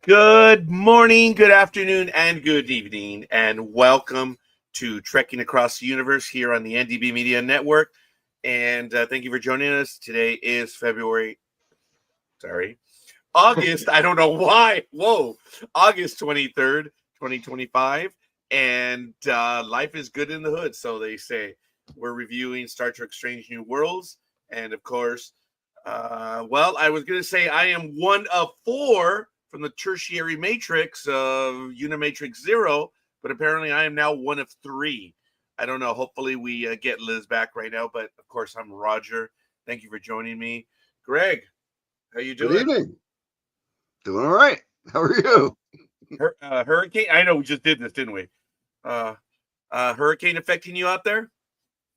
Good morning, good afternoon, and good evening, and welcome to Trekking Across the Universe here on the NDB Media Network. And thank you for joining us. Today is August. I don't know why. Whoa, August 23rd, 2025. And life is good in the hood, so they say. We're reviewing Star Trek Strange New Worlds. And of course, I was going to say I am one of four from the tertiary matrix of Unimatrix Zero, but apparently I am now one of three. I don't know. Hopefully we get Liz back right now, but of course I'm Roger. Thank you for joining me. Greg, how you doing? Good evening. Doing all right. How are you? Hurricane? I know we just did this, didn't we? Hurricane affecting you out there?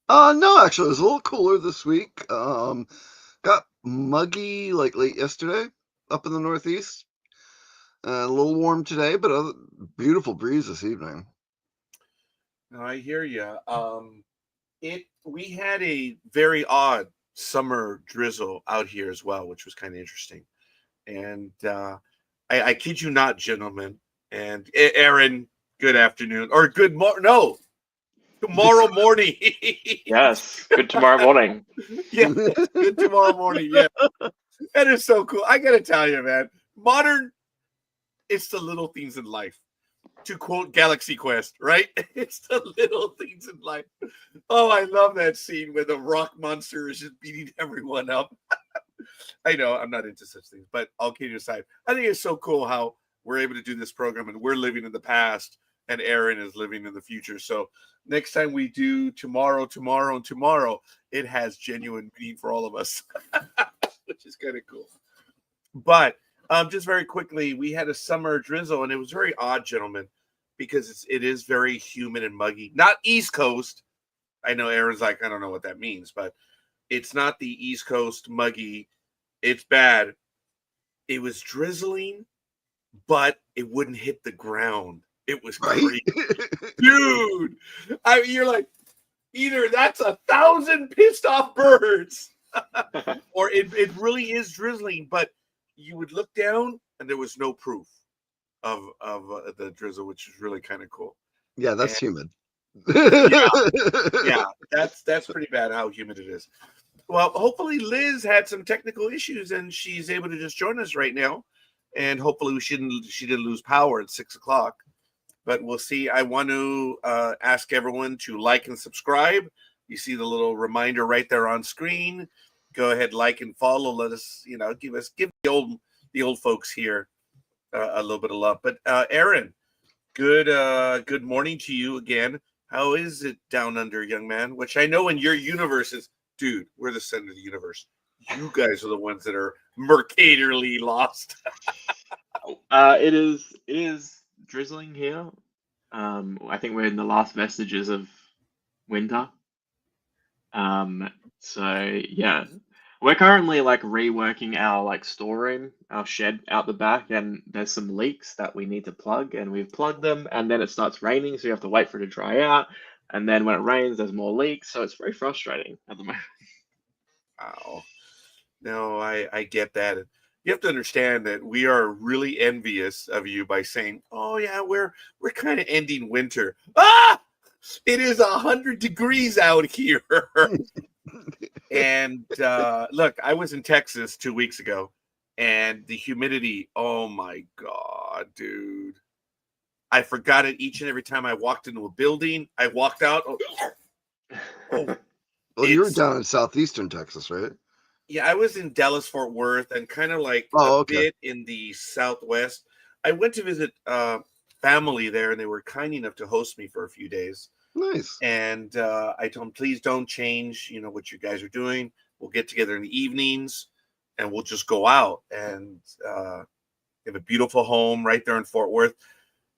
No, actually, it was a little cooler this week. Got muggy like late yesterday up in the Northeast. A little warm today, but beautiful breeze this evening. No, I hear you. We had a very odd summer drizzle out here as well, which was kind of interesting. And I kid you not, gentlemen, and Aaron, good afternoon or good morning. No, tomorrow morning. Yes, good tomorrow morning. Yeah, good tomorrow morning. Yeah, that is so cool. I gotta tell you, man, modern. It's the little things in life. To quote Galaxy Quest, right? It's the little things in life. Oh, I love that scene where the rock monster is just beating everyone up. I know I'm not into such things, but all kidding aside, I think it's so cool how we're able to do this program and we're living in the past and Aaron is living in the future. So next time we do tomorrow, it has genuine meaning for all of us, which is kind of cool. But just very quickly, we had a summer drizzle and it was very odd, gentlemen, because it is very humid and muggy. Not East Coast. I know Aaron's like, I don't know what that means, but it's not the East Coast muggy. It's bad. It was drizzling, but it wouldn't hit the ground. It was crazy. Right? Dude. You're like, either that's 1,000 pissed off birds, or it really is drizzling, but you would look down and there was no proof of the drizzle, which is really kind of cool. Yeah, that's humid. Yeah, that's pretty bad how humid it is. Well, hopefully Liz had some technical issues and she's able to just join us right now. And hopefully she didn't lose power at 6:00. But we'll see. I want to ask everyone to like and subscribe. You see the little reminder right there on screen. Go ahead, like and follow. Let us, give the old folks here a little bit of love. But Aaron, good morning to you again. How is it down under, young man? Which I know in your universe is, dude, we're the center of the universe. You guys are the ones that are mercatorly lost. It is drizzling here. I think we're in the last vestiges of winter. So yeah, we're currently like reworking our like storeroom, our shed out the back, and there's some leaks that we need to plug, and we've plugged them, and then it starts raining, so you have to wait for it to dry out, and then when it rains, there's more leaks, so it's very frustrating at the moment. Wow. No, I get that. You have to understand that we are really envious of you by saying, "Oh yeah, we're kind of ending winter." Ah, it is 100 degrees out here. And look, I was in Texas 2 weeks ago, and the humidity. Oh my god, dude! I forgot it each and every time I walked into a building. I walked out. Well, you were down in southeastern Texas, right? Yeah, I was in Dallas, Fort Worth, and kind of like bit in the Southwest. I went to visit family there, and they were kind enough to host me for a few days. Nice. And I told them, please don't change, what you guys are doing. We'll get together in the evenings, and we'll just go out. And have a beautiful home right there in Fort Worth.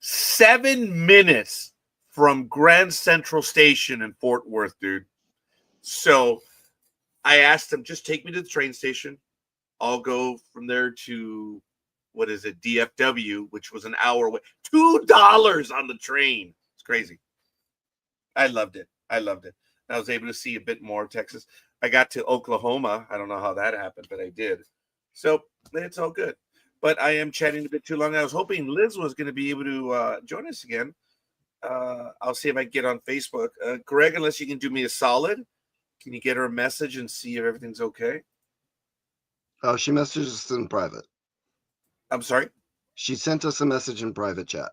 7 minutes from Grand Central Station in Fort Worth, dude. So I asked them, just take me to the train station. I'll go from there to, what is it, DFW, which was an hour away. $2 on the train. It's crazy. I loved it. I was able to see a bit more of Texas. I got to Oklahoma. I don't know how that happened, but I did. So it's all good. but I am chatting a bit too long. I was hoping Liz was going to be able to join us again. I'll see if I can get on Facebook. Greg, unless you can do me a solid, can you get her a message and see if everything's okay? Oh, she messaged us in private. I'm sorry? She sent us a message in private chat.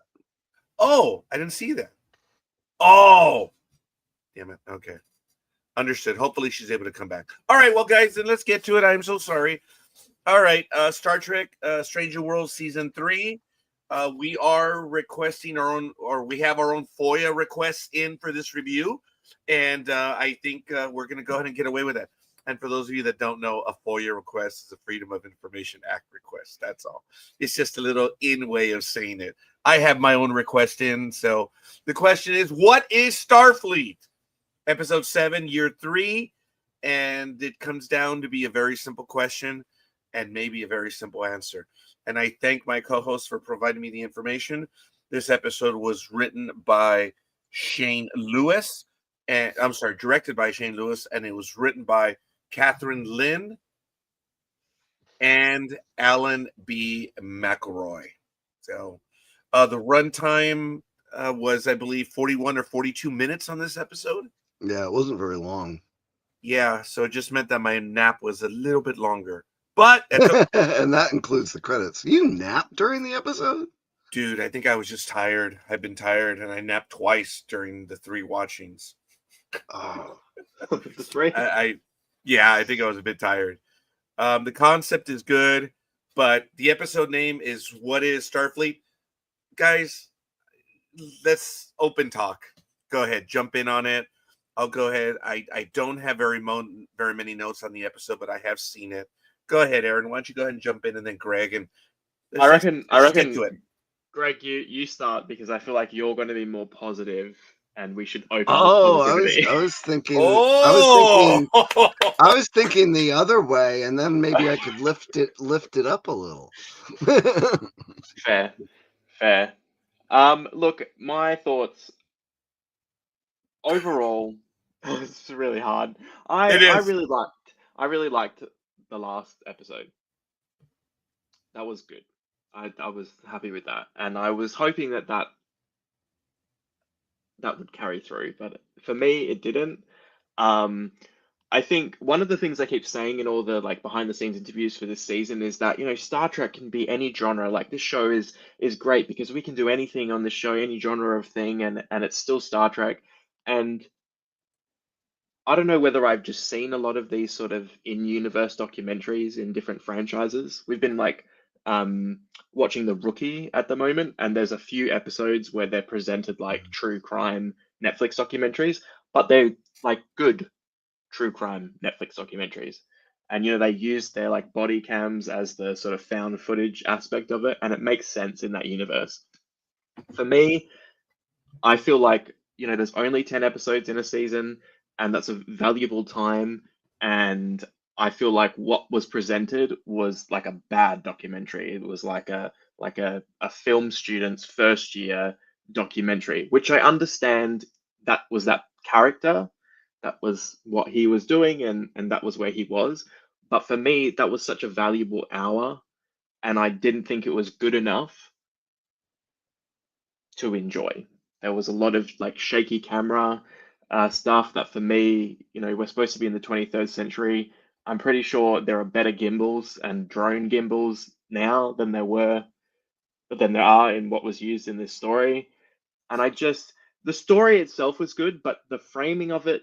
Oh, I didn't see that. Oh, damn it. Okay. Understood. Hopefully she's able to come back. All right, well, guys, then let's get to it. I'm so sorry. All right, Star Trek Stranger Worlds Season 3. We are requesting our own, or we have our own FOIA requests in for this review. And I think we're going to go ahead and get away with it. And for those of you that don't know, a FOIA request is a Freedom of Information Act request. That's all. It's just a little in way of saying it. I have my own request in. So the question is, what is Starfleet? Episode 7, Year 3. And it comes down to be a very simple question and maybe a very simple answer. And I thank my co-host for providing me the information. This episode was written by Shane Lewis. And I'm sorry, directed by Shane Lewis, and it was written by Catherine Lynn and Alan B. McElroy. So the runtime was, I believe, 41 or 42 minutes on this episode. Yeah, it wasn't very long. Yeah, so it just meant that my nap was a little bit longer. But and that includes the credits. You napped during the episode? Dude, I think I was just tired. I've been tired, and I napped twice during the 3 watchings. Oh, The three. I think I was a bit tired. The concept is good, but the episode name is What is Starfleet? Guys, let's open talk. Go ahead, jump in on it. I'll go ahead. I don't have very many notes on the episode, but I have seen it. Go ahead, Aaron. Why don't you go ahead and jump in, and then Greg, and I reckon. get to it. Greg, you start, because I feel like you're going to be more positive, and we should open. Oh, with positivity. I was thinking. Oh, I was thinking the other way, and then maybe I could lift it up a little. Fair. Look, my thoughts overall. It's really hard. I really liked the last episode. That was good. I was happy with that, and I was hoping that would carry through, but for me, it didn't. I think one of the things I keep saying in all the like behind the scenes interviews for this season is that, Star Trek can be any genre. Like, this show is great because we can do anything on the show, any genre of thing, and it's still Star Trek. And I don't know whether I've just seen a lot of these sort of in-universe documentaries in different franchises. We've been like watching The Rookie at the moment, and there's a few episodes where they're presented like true crime Netflix documentaries, but they're like good true crime Netflix documentaries. And they use their like body cams as the sort of found footage aspect of it, and it makes sense in that universe. For me, I feel like there's only 10 episodes in a season, and that's a valuable time. And I feel like what was presented was like a bad documentary. It was like a film student's first year documentary, which I understand that was that character, that was what he was doing, and that was where he was. But for me, that was such a valuable hour, and I didn't think it was good enough to enjoy. There was a lot of like shaky camera stuff that for me, we're supposed to be in the 23rd century. I'm pretty sure there are better gimbals and drone gimbals now than there are in what was used in this story. And the story itself was good, but the framing of it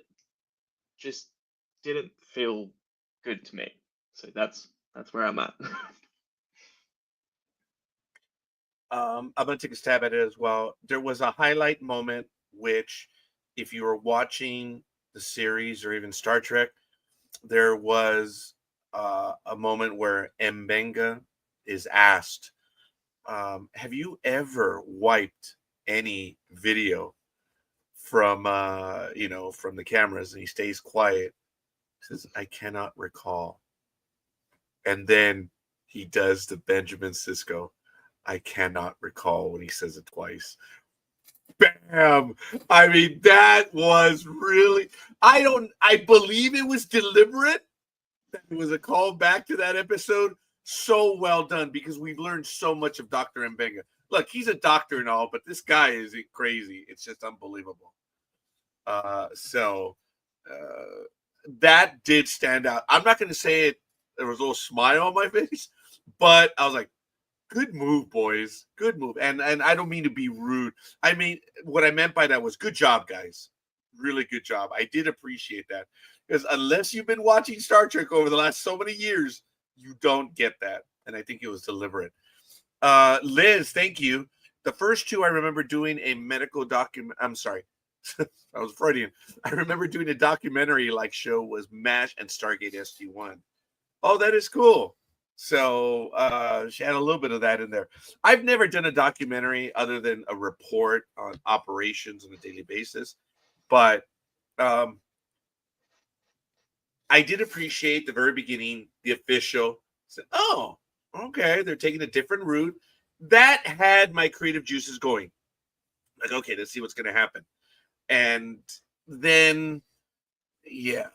just didn't feel good to me. So that's where I'm at. I'm going to take a stab at it as well. There was a highlight moment, which if you were watching the series or even Star Trek, there was a moment where Mbenga is asked, have you ever wiped any video from from the cameras? And he stays quiet. He says, I cannot recall. And then he does the Benjamin Sisko, I cannot recall, when he says it twice. Bam! I mean, that was really, I believe it was deliberate. That it was a call back to that episode so well done because we've learned so much of Dr. Mbenga. Look, he's a doctor and all, but this guy is crazy. It's just unbelievable. So that did stand out. I'm not going to say it. There was a little smile on my face, but I was like, good move, boys. Good move. And I don't mean to be rude. I mean, what I meant by that was good job, guys. Really good job. I did appreciate that. Because unless you've been watching Star Trek over the last so many years, you don't get that. And I think it was deliberate. Liz, thank you. The first two I remember doing a medical document. I'm sorry. I was Freudian. I remember doing a documentary like show was MASH and Stargate SG-1. Oh, that is cool. So she had a little bit of that in there. I've never done a documentary other than a report on operations on a daily basis. But I did appreciate the very beginning, the official said, oh, okay, they're taking a different route. That had my creative juices going. Like, okay, let's see what's going to happen. And then, yeah,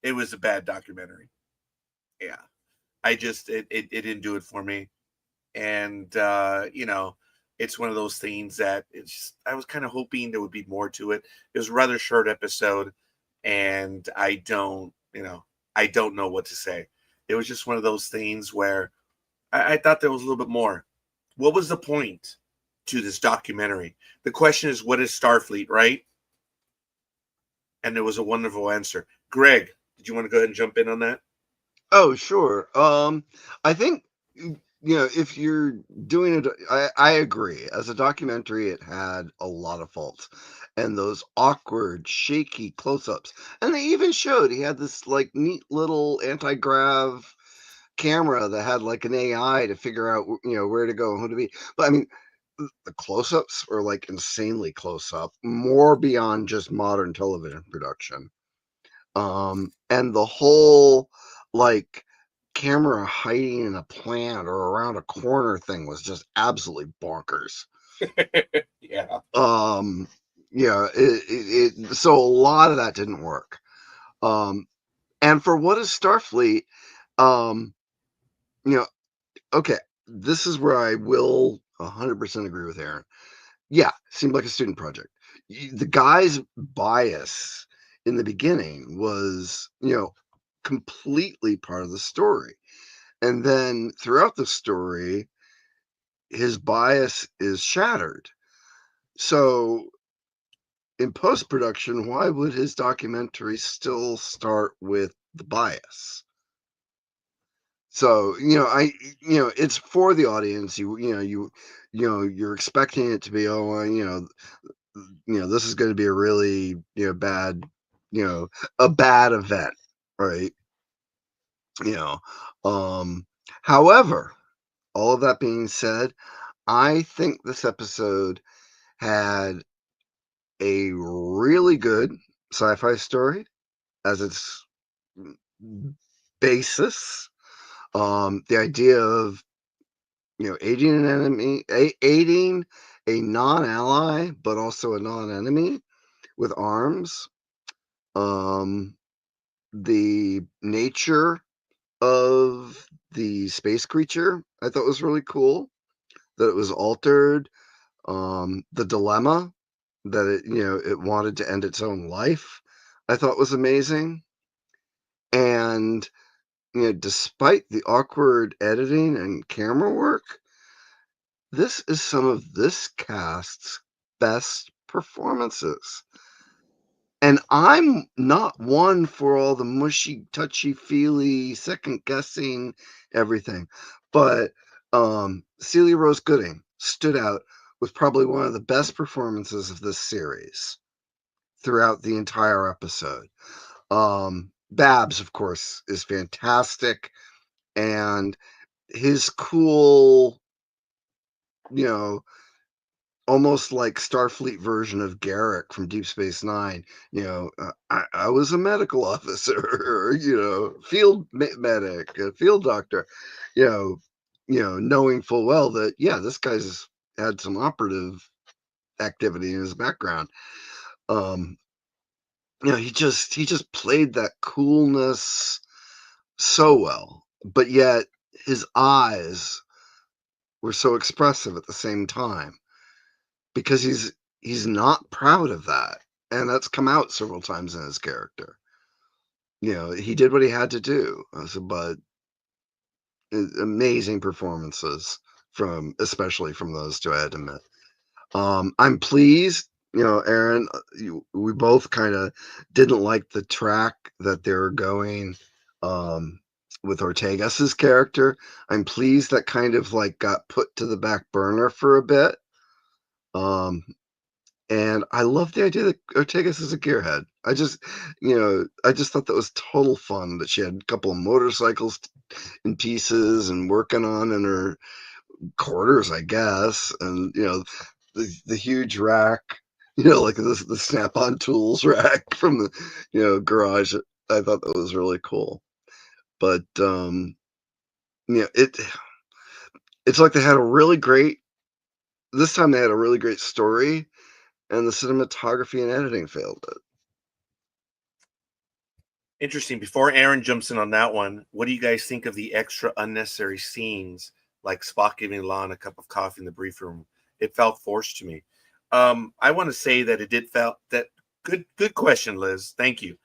it was a bad documentary. Yeah, I just, it didn't do it for me. And, it's one of those things that it's just, I was kind of hoping there would be more to it. It was a rather short episode, and I don't know what to say. It was just one of those things where I thought there was a little bit more. What was the point to this documentary? The question is, what is Starfleet, right? And there was a wonderful answer. Greg, did you want to go ahead and jump in on that? Oh, sure. I think if you're doing it, I agree. As a documentary, it had a lot of faults, and those awkward, shaky close-ups. And they even showed he had this like neat little anti-grav camera that had like an AI to figure out where to go and who to be. But I mean, the close-ups were like insanely close-up, more beyond just modern television production. And the whole like camera hiding in a plant or around a corner thing was just absolutely bonkers. Yeah. So a lot of that didn't work. And for what is Starfleet, okay, this is where I will 100% agree with Aaron. Yeah, seemed like a student project. The guy's bias in the beginning was, completely part of the story. And then throughout the story, his bias is shattered. So in post-production, why would his documentary still start with the bias? So, it's for the audience. You're expecting it to be, this is going to be a really, bad, a bad event, right? However, all of that being said, I think this episode had a really good sci-fi story as its basis. The idea of, aiding an enemy, aiding a non-ally, but also a non-enemy with arms. The nature of the space creature I thought was really cool, that it was altered. The dilemma that it wanted to end its own life, I thought was amazing. And despite the awkward editing and camera work, this is some of this cast's best performances. And I'm not one for all the mushy, touchy-feely, second-guessing everything. But Celia Rose Gooding stood out with probably one of the best performances of this series throughout the entire episode. Babs, of course, is fantastic. And his cool, almost like Starfleet version of Garrick from Deep Space Nine. I was a medical officer, field medic, a field doctor, knowing full well that, this guy's had some operative activity in his background. He just played that coolness so well, but yet his eyes were so expressive at the same time because he's not proud of that, and that's come out several times in his character. He did what he had to do. But amazing performances especially from those two, I had to admit. I'm pleased, Aaron, we both kind of didn't like the track that they were going with Ortegas's character. I'm pleased that kind of like got put to the back burner for a bit. And I love the idea that Ortegas is a gearhead. I just thought that was total fun that she had a couple of motorcycles in pieces and working on in her quarters, I guess. And, the huge rack, like the Snap-on tools rack from the, garage. I thought that was really cool. But, it's like they had this time they had a really great story, and the cinematography and editing failed it. Interesting. Before Aaron jumps in on that one, what do you guys think of the extra unnecessary scenes, like Spock giving Lon a cup of coffee in the brief room? It felt forced to me. I want to say that it did felt that good question, Liz. Thank you.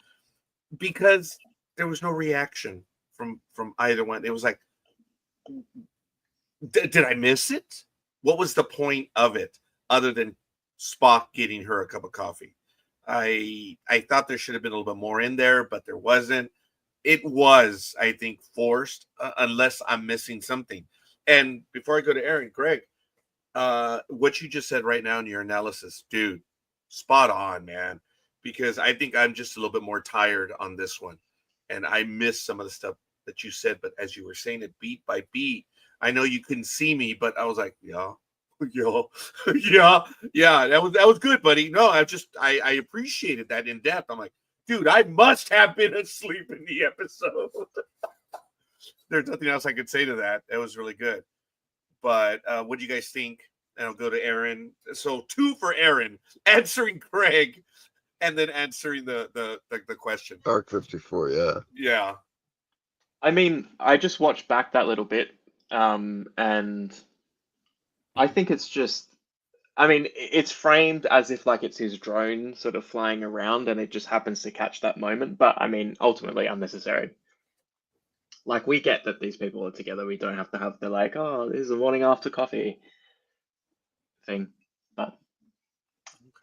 Because there was no reaction from either one. It was like, did I miss it? What was the point of it other than Spock getting her a cup of coffee? I thought there should have been a little bit more in there, but there wasn't. It was, I think, forced, unless I'm missing something. And before I go to Aaron, Greg, what you just said right now in your analysis, dude, spot on, man. Because I think I'm just a little bit more tired on this one, and I missed some of the stuff that you said. But as you were saying it beat by beat, I know you couldn't see me, but I was like, yeah. Yeah, that was good, buddy. No, I appreciated that in depth. I'm like, dude, I must have been asleep in the episode. There's nothing else I could say to that. That was really good. But what do you guys think? And I'll go to Aaron. So 2 for Aaron, answering Craig, and then answering the question. Arc 54, yeah. Yeah. I mean, I just watched back that little bit, and I think it's just, I mean, it's framed as if like it's his drone sort of flying around and it just happens to catch that moment. But I mean, ultimately unnecessary. Like, we get that these people are together. We don't have to have the like, oh, this is a morning after coffee thing. But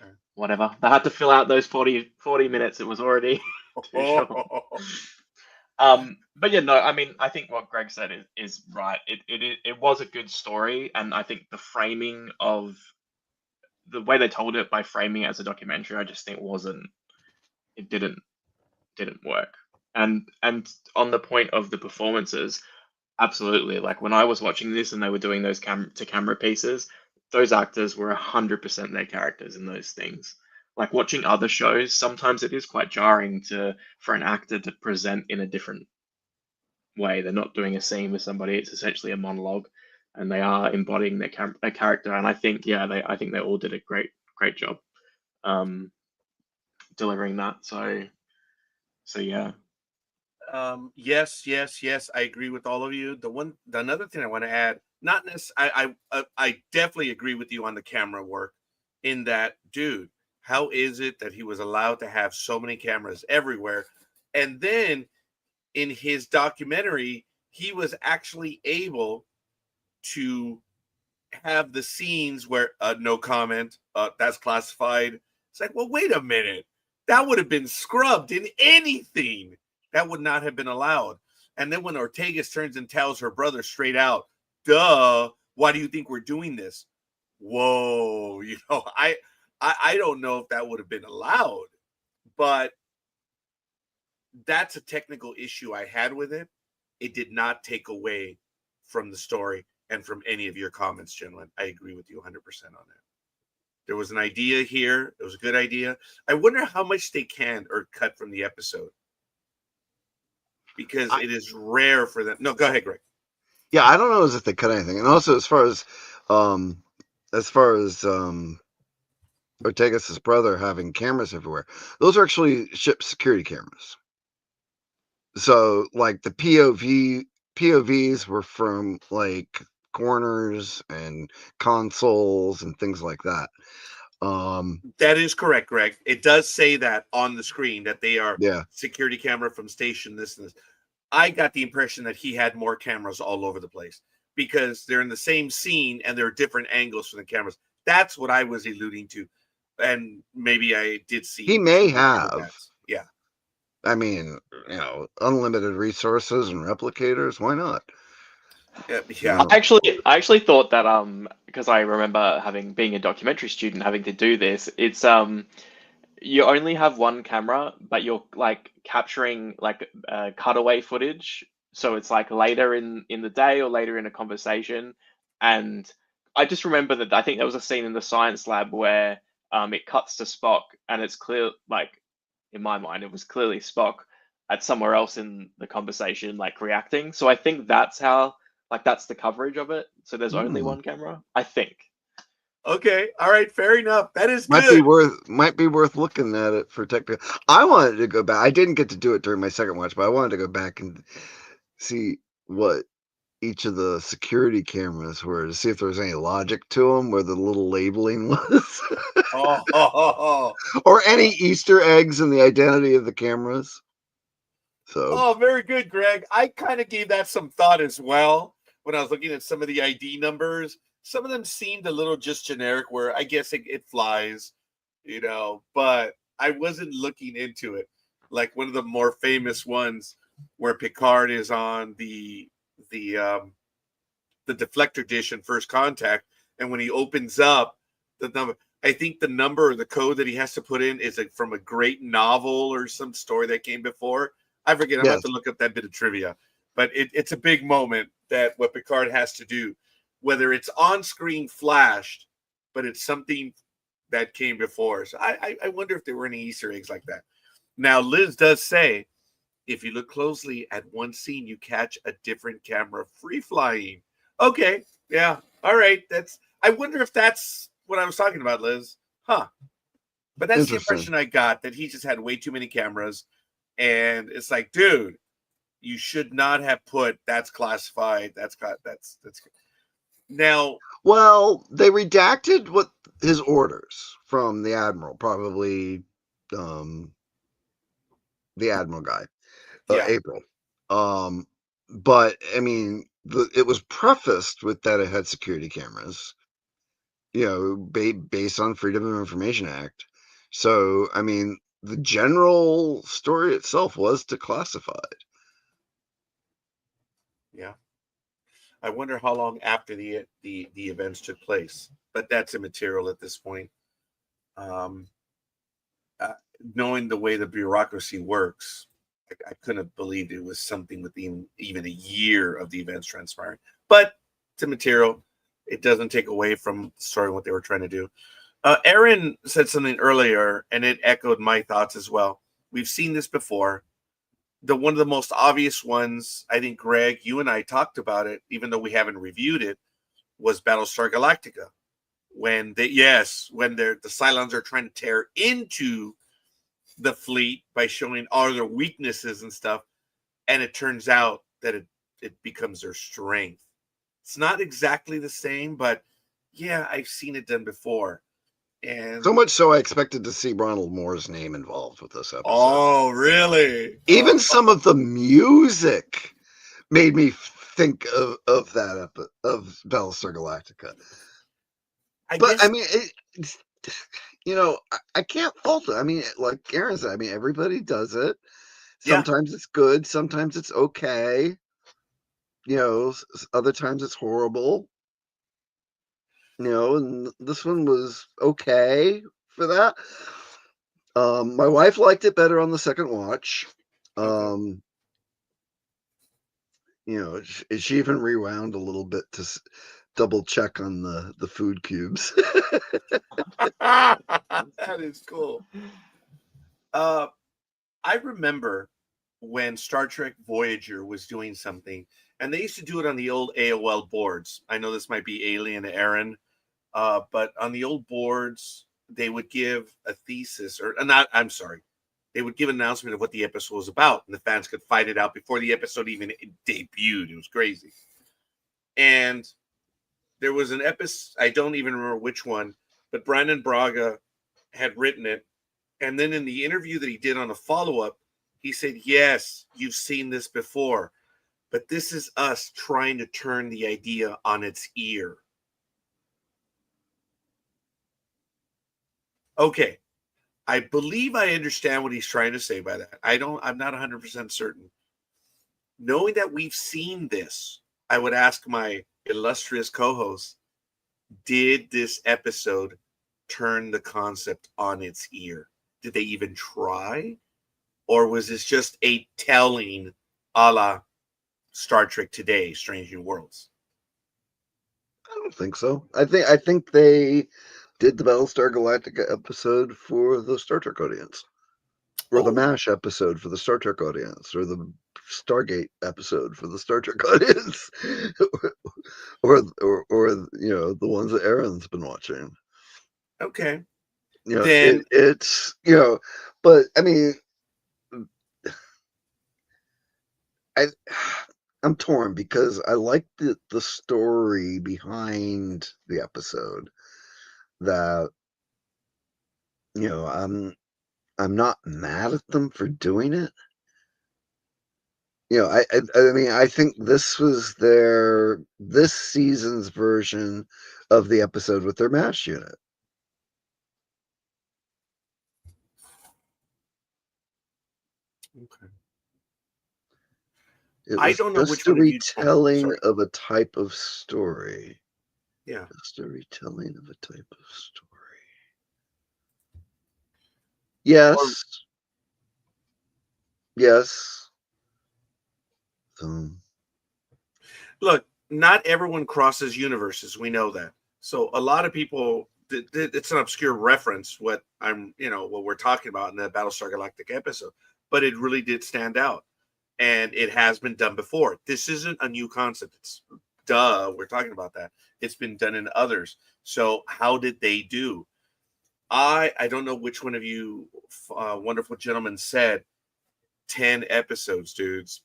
Okay. whatever. They had to fill out those 40 minutes. It was already too short. But yeah, no, I mean, I think what Greg said is right. It was a good story, and I think the framing of the way they told it by framing it as a documentary, I just think it didn't work. And on the point of the performances, absolutely. Like when I was watching this and they were doing those camera pieces, those actors were 100% their characters in those things. Like watching other shows, sometimes it is quite jarring for an actor to present in a different way. They're not doing a scene with somebody; it's essentially a monologue, and they are embodying their character. And I think, yeah, I think they all did a great job delivering that. So yeah. Yes. I agree with all of you. Another thing I want to add, not necessarily, I definitely agree with you on the camera work. In that, dude, how is it that he was allowed to have so many cameras everywhere, and then in his documentary, he was actually able to have the scenes where no comment, that's classified. It's like, well, wait a minute, that would have been scrubbed in anything. That would not have been allowed. And then when Ortegas turns and tells her brother straight out, duh, why do you think we're doing this? Whoa, I don't know if that would have been allowed, but that's a technical issue I had with it. It did not take away from the story and from any of your comments, gentlemen. I agree with you 100% on that. There was an idea here. It was a good idea. I wonder how much they canned or cut from the episode, because it is rare for them. No, go ahead, Greg. Yeah, I don't know if they cut anything. And also, as far as Ortegas' brother having cameras everywhere, those are actually ship security cameras. So like the POVs were from like corners and consoles and things like that. That is correct, Greg. It does say that on the screen that they are Yeah. security camera from station this and this. I got the impression that he had more cameras all over the place because they're in the same scene and there are different angles from the cameras. That's what I was alluding to. And maybe I did see He may two more camera have. pads. Yeah. I mean, unlimited resources and replicators. Why not? Yeah. I actually thought that because I remember being a documentary student having to do this, it's you only have one camera, but you're like capturing like cutaway footage. So it's like later in the day or later in a conversation. And I just remember that I think there was a scene in the science lab where it cuts to Spock and it's clear, like in my mind, it was clearly Spock at somewhere else in the conversation, like reacting. So I think that's how, like, that's the coverage of it. So there's only Hmm. one camera, I think. Okay. All right. Fair enough. That is Might be good. worth looking at it for technical. I wanted to go back. I didn't get to do it during my second watch, but I wanted to go back and see what each of the security cameras were to see if there was any logic to them, where the little labeling was, Oh, or any Easter eggs in the identity of the cameras. So oh, very good, Greg. I kind of gave that some thought as well when I was looking at some of the ID numbers. Some of them seemed a little just generic, where I guess it flies, but I wasn't looking into it. Like one of the more famous ones where Picard is on the um, the deflector dish in First Contact, and when he opens up the number, I think the number or the code that he has to put in is like from a great novel or some story that came before. I forget. I'm gonna have yes, to look up that bit of trivia, but it's a big moment that what Picard has to do, whether it's on screen flashed, but it's something that came before. So I wonder if there were any Easter eggs like that. Now Liz does say if you look closely at one scene, you catch a different camera free flying. Okay, yeah, all right. I wonder if that's what I was talking about, Liz. Huh? But that's the interesting. impression I got that he just had way too many cameras, and it's like, dude, you should not have put that's classified. That's now. Well, they redacted what his orders from the admiral, probably um, the admiral guy, Yeah, April. Um, but I mean, it was prefaced with that it had security cameras, based on Freedom of Information Act. So, I mean, the general story itself was declassified. yeah. I wonder how long after the events took place, but that's immaterial at this point. Um, uh, Knowing the way the bureaucracy works, I couldn't have believed it was something within even a year of the events transpiring. But it's immaterial. It doesn't take away from the story and what they were trying to do. Aaron said something earlier, and it echoed my thoughts as well. We've seen this before. The one of the most obvious ones, I think, Greg, you and I talked about it, even though we haven't reviewed it, was Battlestar Galactica. When the Cylons are trying to tear into the fleet by showing all their weaknesses and stuff, and it turns out that it becomes their strength. It's not exactly the same, but yeah, I've seen it done before. So And much so, I expected to see Ronald Moore's name involved with this episode. oh, really? Oh, Even some of the music made me think of of Battlestar Galactica. I But I guess mean, I can't fault it. I mean, like Aaron said, I mean, everybody does it. yeah. Sometimes it's good, sometimes it's okay. Other times it's horrible. And this one was okay for that. My wife liked it better on the second watch. Okay. Um, she even rewound a little bit to double check on the food cubes. That is cool. Uh, I remember when Star Trek Voyager was doing something, and they used to do it on the old AOL boards. I know this might be alien to Aaron, but on the old boards, they would give a thesis, or not. I'm sorry, they would give an announcement of what the episode was about, and the fans could fight it out before the episode even debuted. It was crazy. And there was an episode, I don't even remember which one, but Brandon Braga had written it. And then in the interview that he did on a follow-up, he said, yes, you've seen this before, but this is us trying to turn the idea on its ear. Okay. I believe I understand what he's trying to say by that. I'm not 100% certain. Knowing that we've seen this, I would ask my illustrious co-host, did this episode turn the concept on its ear? Did they even try? Or was this just a telling a la Star Trek Today, Strange New Worlds? I don't think so. I think they did the Battlestar Galactica episode for the Star Trek audience, or the MASH episode for the Star Trek audience, or the Stargate episode for the Star Trek audience, or you know, the ones that Aaron's been watching. Okay. You know, then it's, you know, but I mean, I'm torn because I like the story behind the episode. That, you know, I'm not mad at them for doing it. You know, I mean, I think this was this season's version of the episode with their MASH unit. okay. It was I don't know just which a one of you. retelling of a type of story. Yeah. Just a retelling of a type of story. Yes. Yes. Look, not everyone crosses universes. We know that. So a lot of people, it's an obscure reference what we're talking about in the Battlestar Galactica episode, but it really did stand out, and it has been done before. This isn't a new concept. It's we're talking about that. It's been done in others. So how did they do? I don't know which one of you wonderful gentlemen said 10 episodes, dudes.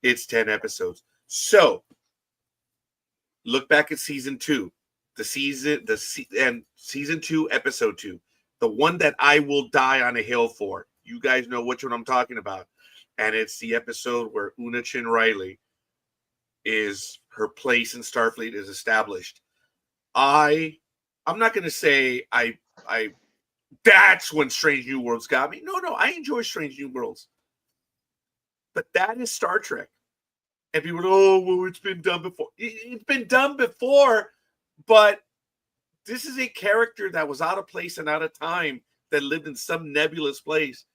It's 10 episodes. So look back at season 2, season 2, episode 2, the one that I will die on a hill for. You guys know which one I'm talking about. And it's the episode where Una Chin Riley her place in Starfleet is established. I'm not going to say that's when Strange New Worlds got me. No, I enjoy Strange New Worlds. But that is Star Trek. And people go, oh, well, it's been done before. It's been done before, but this is a character that was out of place and out of time, that lived in some nebulous place.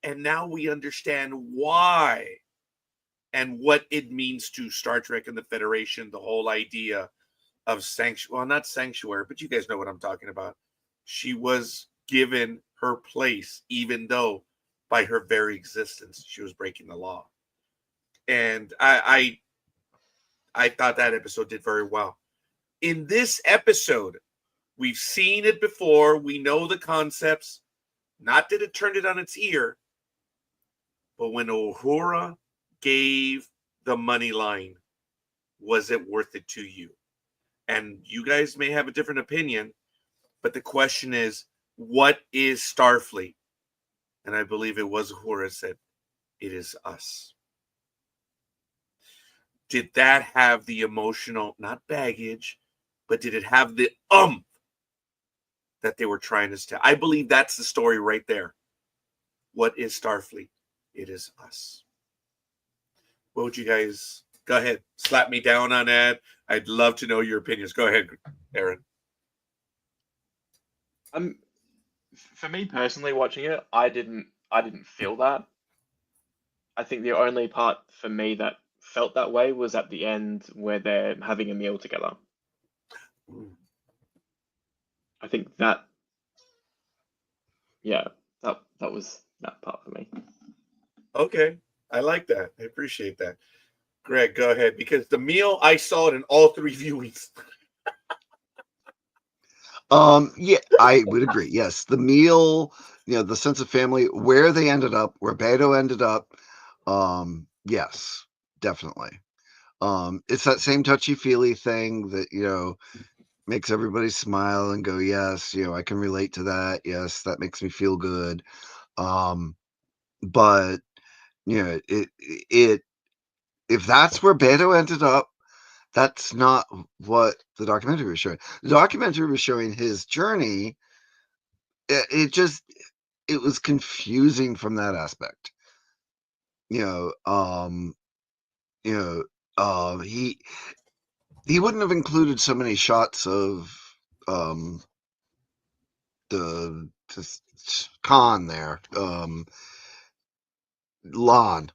And now we understand why and what it means to Star Trek and the Federation, the whole idea of not sanctuary, but you guys know what I'm talking about. She was given her place, even though by her very existence, she was breaking the law. And I thought that episode did very well. In this episode, we've seen it before. We know the concepts. Not that it turned it on its ear, but when Uhura gave the money line, was it worth it to you? And you guys may have a different opinion, but the question is, what is Starfleet? And I believe it was Uhura said, it is us. Did that have the emotional, not baggage, but did it have the that they were trying to tell? I believe that's the story right there. What is Starfleet? It is us. What would you guys, go ahead, slap me down on that. I'd love to know your opinions. Go ahead, Aaron. For me personally, watching it, I didn't feel that. I think the only part for me that felt that way was at the end where they're having a meal together. I think that was that part for me. Okay, I like that. I appreciate that. Greg, go ahead, because the meal, I saw it in all 3 viewings. Yeah, I would agree. Yes, the meal, the sense of family, where they ended up, where Beto ended up. Yes, definitely. It's that same touchy-feely thing that, makes everybody smile and go, yes, I can relate to that. Yes, that makes me feel good. But it if that's where Beto ended up, that's not what the documentary was showing. The documentary was showing his journey. It was confusing from that aspect. You know, um, you know, he wouldn't have included so many shots of um the Khan there. Lon.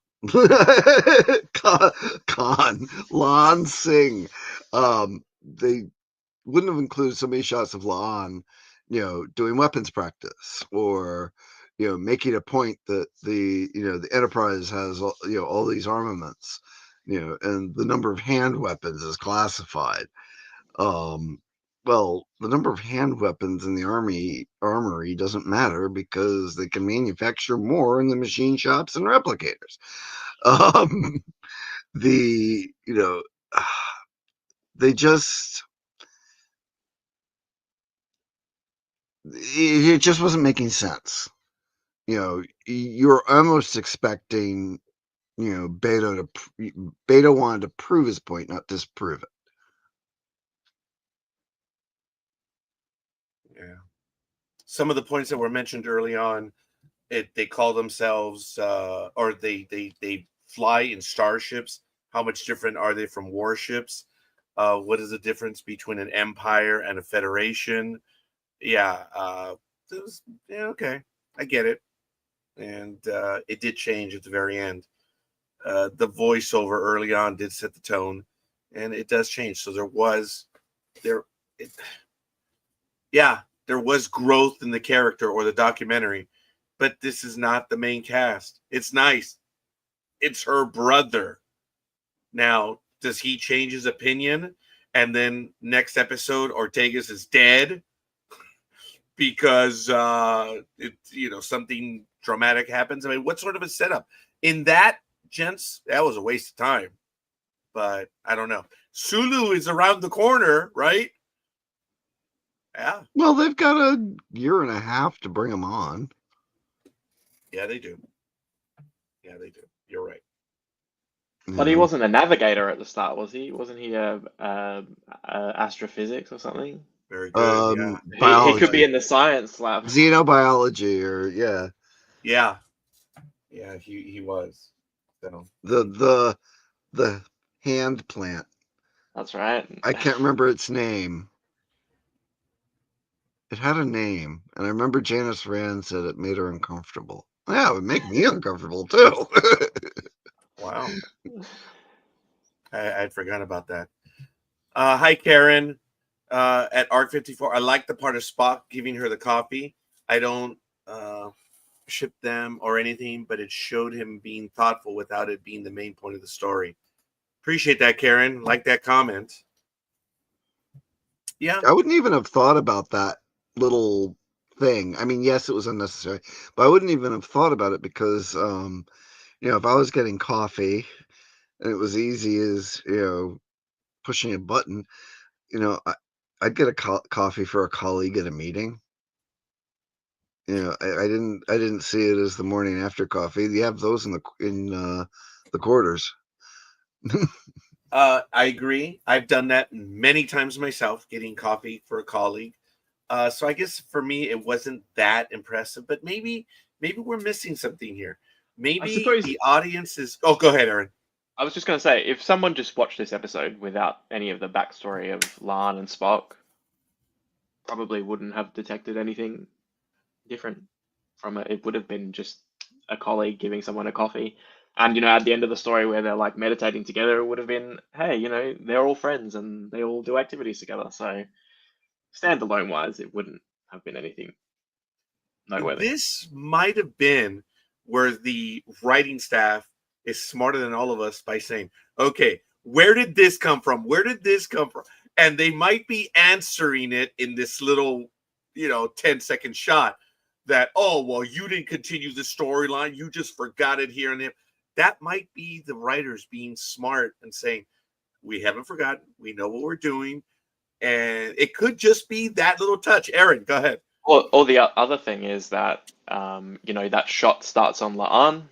Khan. Lon Singh. They wouldn't have included so many shots of Lon, doing weapons practice or, making a point that the Enterprise has, all these armaments, and the number of hand weapons is classified. Well, the number of hand weapons in the armory doesn't matter because they can manufacture more in the machine shops and replicators. Um, the they just it just wasn't making sense. You're almost expecting Beto wanted to prove his point, not disprove it. Yeah. Some of the points that were mentioned early on, they call themselves or they fly in starships. How much different are they from warships? What is the difference between an empire and a federation? Yeah, yeah, okay, I get it. And it did change at the very end. The voiceover early on did set the tone, and it does change. So there, it, yeah, there was growth in the character or the documentary, but this is not the main cast. It's nice. It's her brother. Now, does he change his opinion? And then next episode, Ortegas is dead because something dramatic happens. I mean, what sort of a setup? In that, gents, that was a waste of time. But I don't know. Sulu is around the corner, right? Yeah. Well, they've got a year and a half to bring him on. Yeah, they do. Yeah, they do. You're right. But he wasn't a navigator at the start, was he? Wasn't he a astrophysics or something? Very good. Yeah. He could be in the science lab. Xenobiology, or yeah. Yeah. Yeah, he was. So the hand plant. That's right. I can't remember its name. It had a name, and I remember Janice Rand said it made her uncomfortable. Yeah, it would make me uncomfortable too. Wow. I'd forgotten about that. Hi, Karen. At Arc54, I like the part of Spock giving her the coffee. I don't ship them or anything, but it showed him being thoughtful without it being the main point of the story. Appreciate that, Karen. Like that comment. Yeah. I wouldn't even have thought about that little thing. I mean, yes, it was unnecessary, but I wouldn't even have thought about it because, if I was getting coffee and it was easy as, pushing a button, I'd get a coffee for a colleague at a meeting. I didn't see it as the morning after coffee. You have those in the quarters. I agree. I've done that many times myself, getting coffee for a colleague. So I guess for me, it wasn't that impressive, but maybe we're missing something here. Maybe the audience is. Oh, go ahead, Aaron. I was just going to say, if someone just watched this episode without any of the backstory of La'an and Spock, probably wouldn't have detected anything different from it. It would have been just a colleague giving someone a coffee. And, at the end of the story where they're like meditating together, it would have been, hey, they're all friends and they all do activities together. So standalone wise, it wouldn't have been anything noteworthy. This might have been where the writing staff is smarter than all of us by saying, okay, where did this come from? Where did this come from? And they might be answering it in this little, 10-second shot. that, oh, well, you didn't continue the storyline, you just forgot it here and there. That might be the writers being smart and saying, we haven't forgotten, we know what we're doing, and it could just be that little touch. Aaron, go ahead. Or the other thing is that that shot starts on Laan.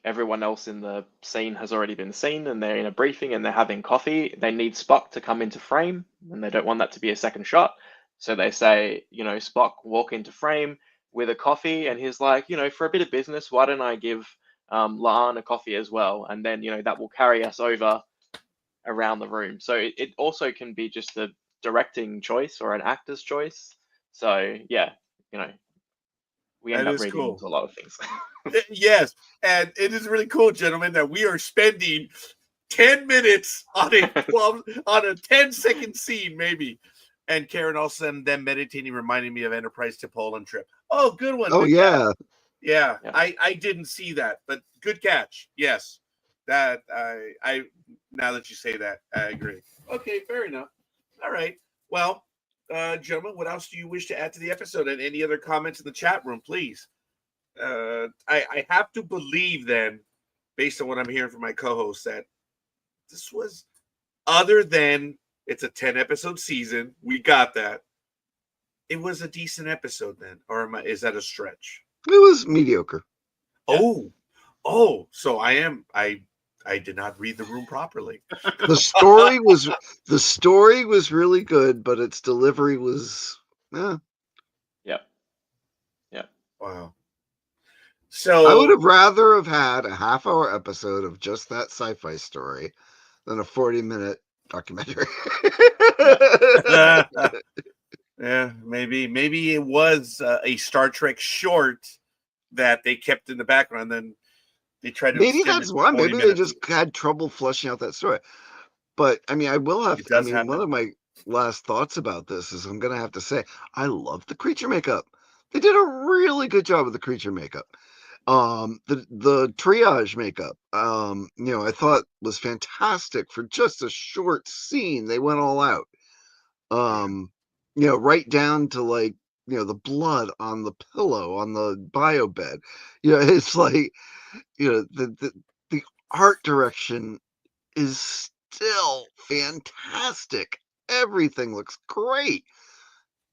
Everyone else in the scene has already been seen, and they're in a briefing and they're having coffee. They need Spock to come into frame, and they don't want that to be a second shot. So they say, Spock walk into frame with a coffee, and he's like, for a bit of business, why don't I give Laan a coffee as well? And then that will carry us over around the room. So it also can be just a directing choice or an actor's choice. So yeah, we end That up is reading cool. into a lot of things. Yes, and it is really cool, gentlemen, that we are spending 10 minutes on a 10-second scene, maybe. And Karen also them meditating, reminding me of Enterprise to Poland trip. Oh, good one. Oh good yeah. catch. Yeah. Yeah. I didn't see that, but good catch. Yes, that I now that you say that, I agree. Okay, fair enough. All right. Well, gentlemen, what else do you wish to add to the episode? And any other comments in the chat room, please? I have to believe then, based on what I'm hearing from my co-host, that this was, other than it's a 10-episode season, we got that. It was a decent episode then, or is that a stretch? It was mediocre. Yeah. So I did not read the room properly. The story was really good, but its delivery was Yep. Wow. So I would have rather have had a half-hour episode of just that sci-fi story than a 40-minute documentary. yeah, maybe it was a Star Trek short that they kept in the background. Then they tried to. Maybe that's why. Maybe they just had trouble fleshing out that story. But I mean, I will have. I mean, one of my last thoughts about this is I'm going to have to say I love the creature makeup. They did a really good job with the creature makeup. The triage makeup, I thought was fantastic for just a short scene. They went all out. Right down to like, the blood on the pillow on the bio bed. It's like, the art direction is still fantastic. Everything looks great.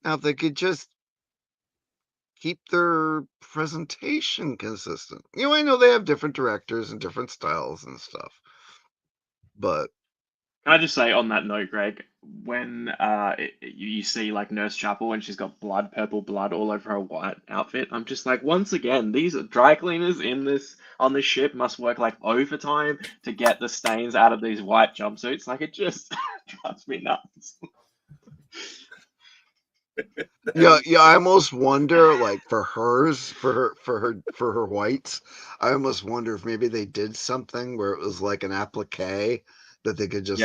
Now, if they could just keep their presentation consistent. I know they have different directors and different styles and stuff, but Can I just say on that note, Greg, when you see like Nurse Chapel and she's got purple blood all over her white outfit, I'm just like, once again, these dry cleaners on this ship must work like overtime to get the stains out of these white jumpsuits. Like, it just drives me nuts. yeah, I almost wonder, like, for her whites, I almost wonder if maybe they did something where it was like an applique that they could just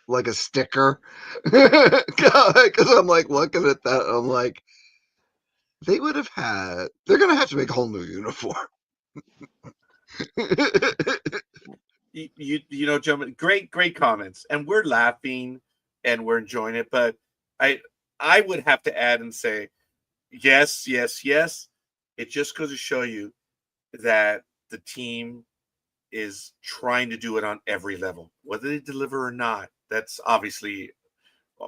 like a sticker. Because I'm like looking at that, I'm like, they're gonna have to make a whole new uniform. Gentlemen, great comments, and we're laughing and we're enjoying it, but I would have to add and say, yes. It just goes to show you that the team is trying to do it on every level. Whether they deliver or not, that's obviously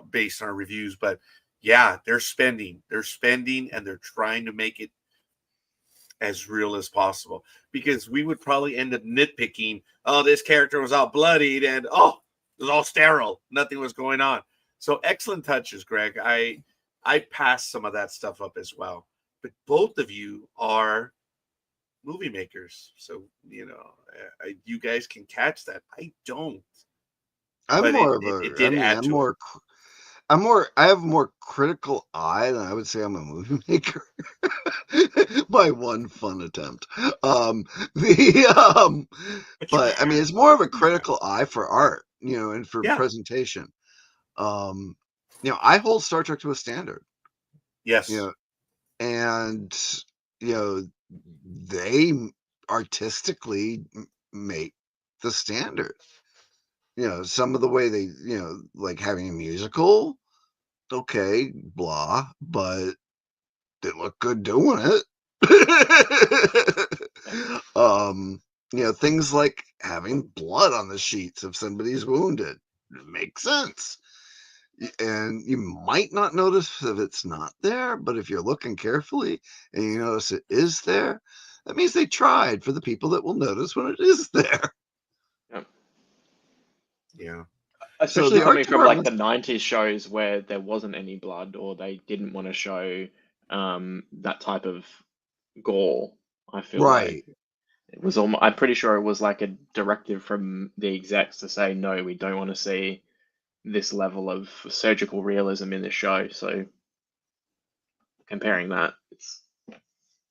based on our reviews. But yeah, they're spending, and they're trying to make it as real as possible. Because we would probably end up nitpicking, oh, this character was all bloodied, and oh, it was all sterile. Nothing was going on. So excellent touches, Greg. I passed some of that stuff up as well. But both of you are movie makers, so you guys can catch that. I don't. I have more critical eye than I would say I'm a movie maker. By one fun attempt. But I mean, it's more of a critical eye for art, and for presentation. I hold Star Trek to a standard. Yes. And they artistically make the standard. Some of the way they, like having a musical, okay, blah, but they look good doing it. Things like having blood on the sheets if somebody's wounded. It makes sense. And you might not notice if it's not there, but if you're looking carefully and you notice it is there, that means they tried for the people that will notice when it is there. Yeah. Especially the art coming from like the department- 90s shows where there wasn't any blood or they didn't want to show that type of gore. I feel Right. like it was almost, I'm pretty sure it was like a directive from the execs to say, no, we don't want to see this level of surgical realism in the show. So comparing that, it's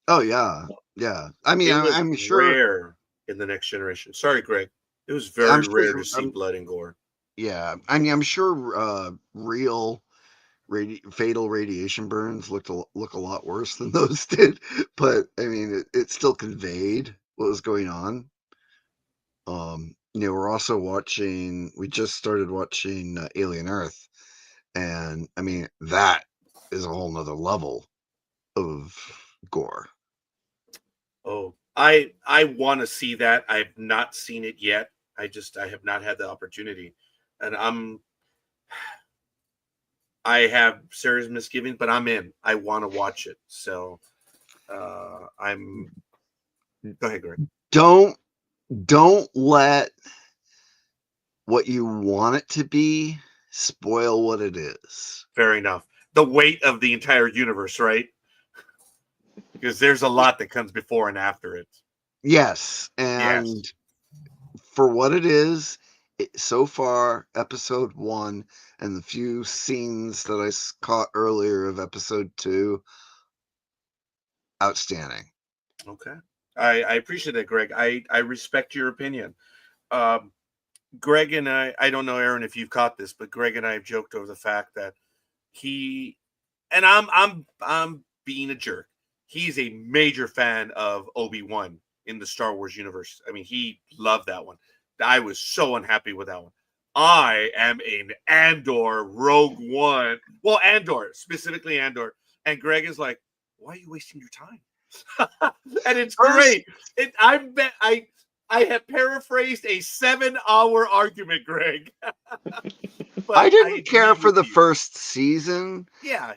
Oh yeah. Yeah. I mean, It was I'm sure. rare in the Next Generation. Sorry, Greg. It was I'm very sure. rare to see blood and gore. Yeah. I mean, I'm sure real fatal radiation burns look a lot worse than those did, but I mean, it still conveyed what was going on. We're also we just started watching Alien Earth, and I mean, that is a whole nother level of gore. Oh, I want to see that. I have not seen it yet. I have not had the opportunity, and I have serious misgivings, but I'm in. I want to watch it. So I'm. Go ahead, Greg. Don't let what you want it to be spoil what it is. Fair enough. The weight of the entire universe, right? Because there's a lot that comes before and after it. Yes, and for what it is, so far, episode 1 and the few scenes that I caught earlier of episode 2, outstanding. Okay. I appreciate that, Greg. I respect your opinion. Greg and I don't know, Aaron, if you've caught this, but Greg and I have joked over the fact that I'm being a jerk. He's a major fan of Obi-Wan in the Star Wars universe. I mean, he loved that one. I was so unhappy with that one. I am an Andor Rogue One. Well, Andor, specifically Andor. And Greg is like, why are you wasting your time? And it's great. I have paraphrased a 7-hour argument, Greg. I didn't care for the first season. Yeah.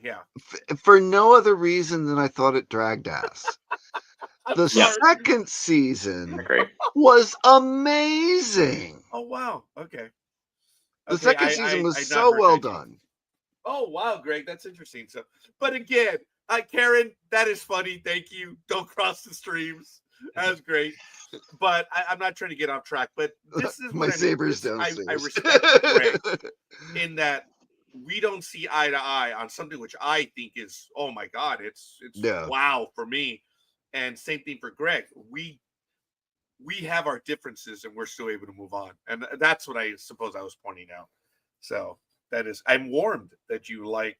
For no other reason than I thought it dragged ass. The second season was amazing. Oh, wow. Okay. The second season was so well done. Oh, wow, Greg. That's interesting. So, but again, Karen, that is funny. Thank you. Don't cross the streams. That was great. But I'm not trying to get off track. But this is my saber's downstairs. I respect Greg in that we don't see eye to eye on something which I think is, oh my God, it's wow for me. And same thing for Greg. We have our differences and we're still able to move on. And that's what I suppose I was pointing out. So that is, I'm warmed that you like.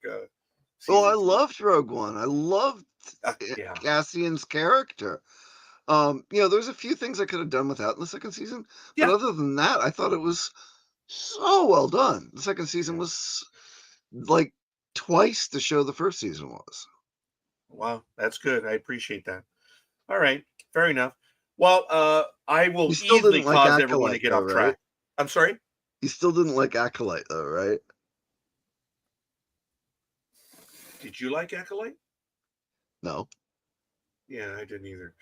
Well, I loved Rogue One. I loved Cassian's character. There's a few things I could have done without in the second season. But other than that, I thought it was so well done. The second season was like twice the show the first season was. Wow, that's good. I appreciate that. All right, fair enough. Well, I will easily cause everyone to get off track. Right? I'm sorry? You still didn't like Acolyte, though, right? Did you like Acolyte? No. Yeah, I didn't either.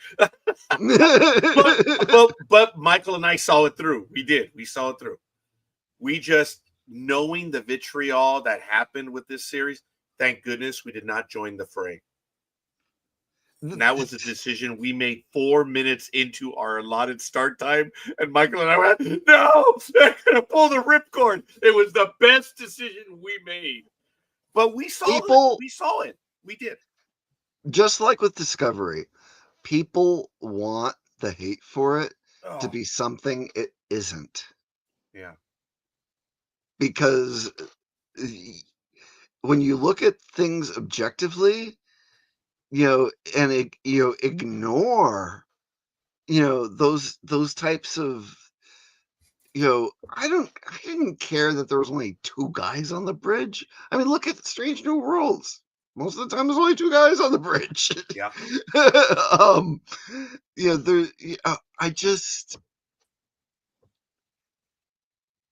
but Michael and I saw it through. We did. We saw it through. We just, knowing the vitriol that happened with this series, thank goodness we did not join the fray. And that was a decision we made 4 minutes into our allotted start time. And Michael and I went, no, they're going to pull the ripcord. It was the best decision we made. But we saw it. We saw it. We did. Just like with Discovery, people want the hate for it to be something it isn't. Yeah. Because when you look at things objectively, and ignore, those types of, I didn't care that there was only 2 guys on the bridge. I mean, look at Strange New Worlds. most of the time there's only two guys on the bridge. Yeah.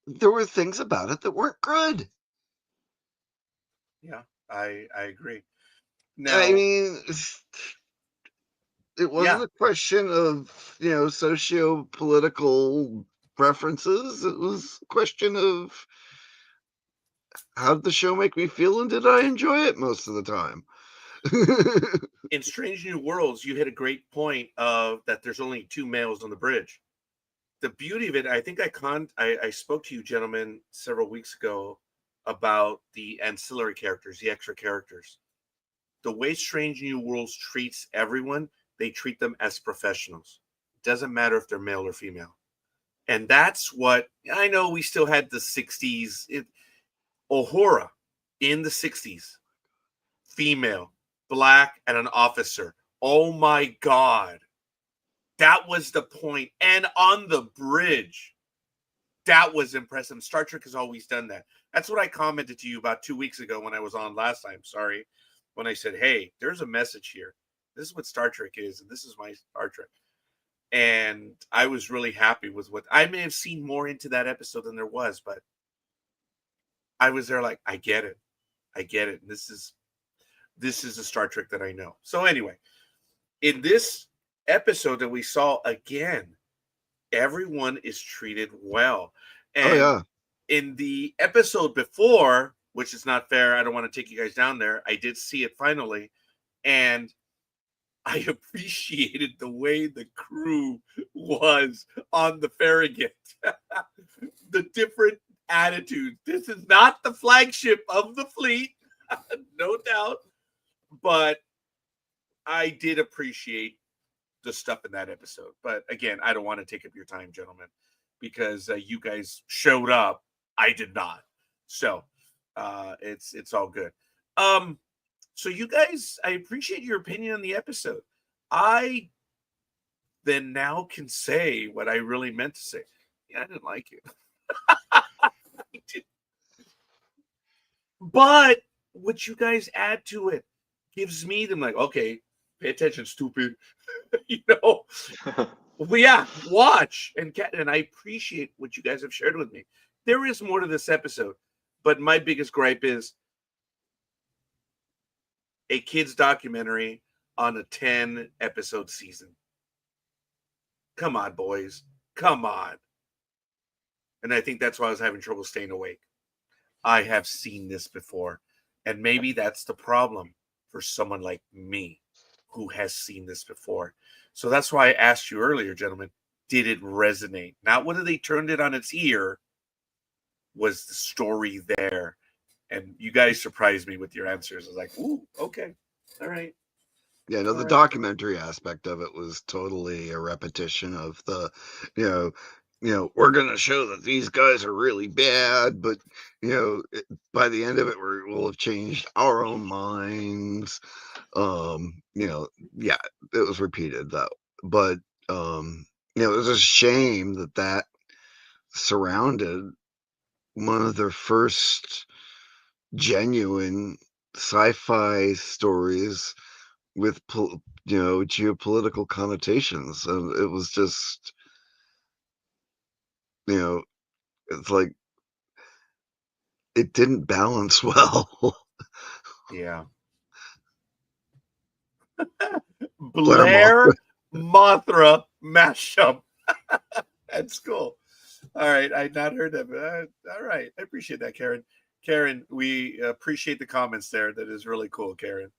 There were things about it that weren't good. Yeah, I agree. I Now, mean, it wasn't yeah, a question of, socio-political preferences. It was a question of how did the show make me feel and did I enjoy it most of the time? in Strange New Worlds, you hit a great point of that there's only two males on the bridge. The beauty of it, I think I spoke to you gentlemen several weeks ago about the ancillary characters, the extra characters. The way Strange New Worlds treats everyone, they treat them as professionals. It doesn't matter if they're male or female. And that's what I know. We still had the 60s. Uhura in the 60s, female, black, and an officer. Oh my God. That was the point. And on the bridge, that was impressive. Star Trek has always done that. That's what I commented to you about 2 weeks ago when I was on last time. Sorry. When I said, hey, there's a message here. This is what Star Trek is, and this is my Star Trek. And I was really happy with what I may have seen more into that episode than there was, but I was there like, I get it. I get it. And this is the Star Trek that I know. So anyway, in this episode that we saw again, everyone is treated well. And yeah. in the episode before, which is not fair, I don't want to take you guys down there, I did see it finally, and I appreciated the way the crew was on the Farragut. The different attitudes. This is not the flagship of the fleet, no doubt, but I did appreciate the stuff in that episode. But again, I don't want to take up your time, gentlemen, because you guys showed up. I did not. So it's all good. So you guys, I appreciate your opinion on the episode. I then now can say what I really meant to say. Yeah, I didn't like it. But what you guys add to it gives me them like, okay, pay attention, stupid. Well, yeah, watch and I appreciate what you guys have shared with me. There is more to this episode, but my biggest gripe is a kids documentary on a 10-episode season. Come on, boys. Come on. And I think that's why I was having trouble staying awake. I have seen this before. And maybe that's the problem for someone like me who has seen this before. So that's why I asked you earlier, gentlemen, did it resonate? Not whether they turned it on its ear, was the story there? And you guys surprised me with your answers. I was like, ooh, okay. All right. Yeah, no, the documentary aspect of it was totally a repetition of the, we're going to show that these guys are really bad, but, by the end of it, we'll have changed our own minds. Yeah, it was repeated though. But, it was a shame that surrounded one of their first genuine sci-fi stories with geopolitical connotations, and it was just it's like it didn't balance well. Yeah. Blair Mothra mashup. That's cool. All right, I'd not heard that, but all right, I appreciate that, Karen. Karen, we appreciate the comments there. That is really cool, Karen.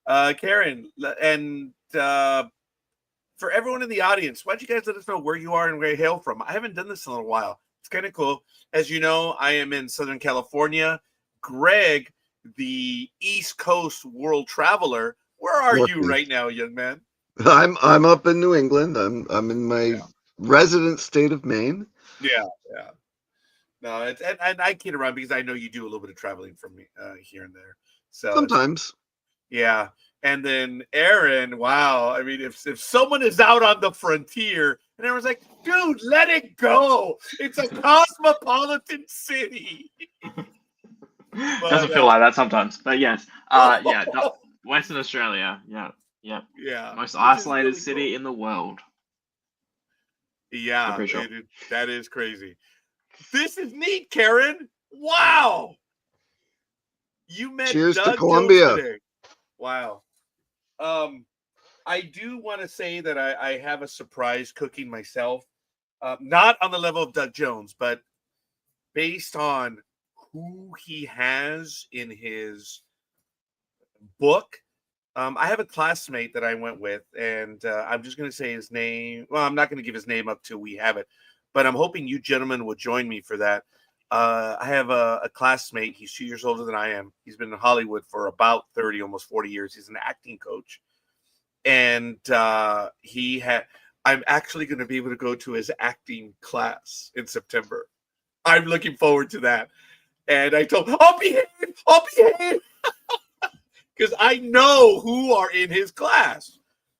Karen, and for everyone in the audience, why don't you guys let us know where you are and where you hail from? I haven't done this in a little while. It's kind of cool. As you know, I am in Southern California. Greg, the East Coast world traveler, where are you right now, young man? I'm up in New England. I'm in my resident state of Maine. Yeah. No, and I kid around because I know you do a little bit of traveling from me here and there. So sometimes. Yeah. And then Aaron, wow. I mean, if someone is out on the frontier and everyone's like, dude, let it go. It's a cosmopolitan city. Doesn't feel like that sometimes, but yes. Western Australia. Yeah, yeah. yeah, Most which is isolated really city cool. in the world. I'm Yeah, pretty sure. that is crazy. This is neat, Karen. Wow. You met Cheers to Doug Jones Columbia. today. Wow. I do want to say that I have a surprise cooking myself. Not on the level of Doug Jones, but based on who he has in his book. I have a classmate that I went with, and I'm just going to say his name. Well, I'm not going to give his name up till we have it, but I'm hoping you gentlemen will join me for that. I have a classmate. He's 2 years older than I am. He's been in Hollywood for about 30, almost 40 years. He's an acting coach. And I'm actually going to be able to go to his acting class in September. I'm looking forward to that. And I told him, I'll behave. Because I know who are in his class.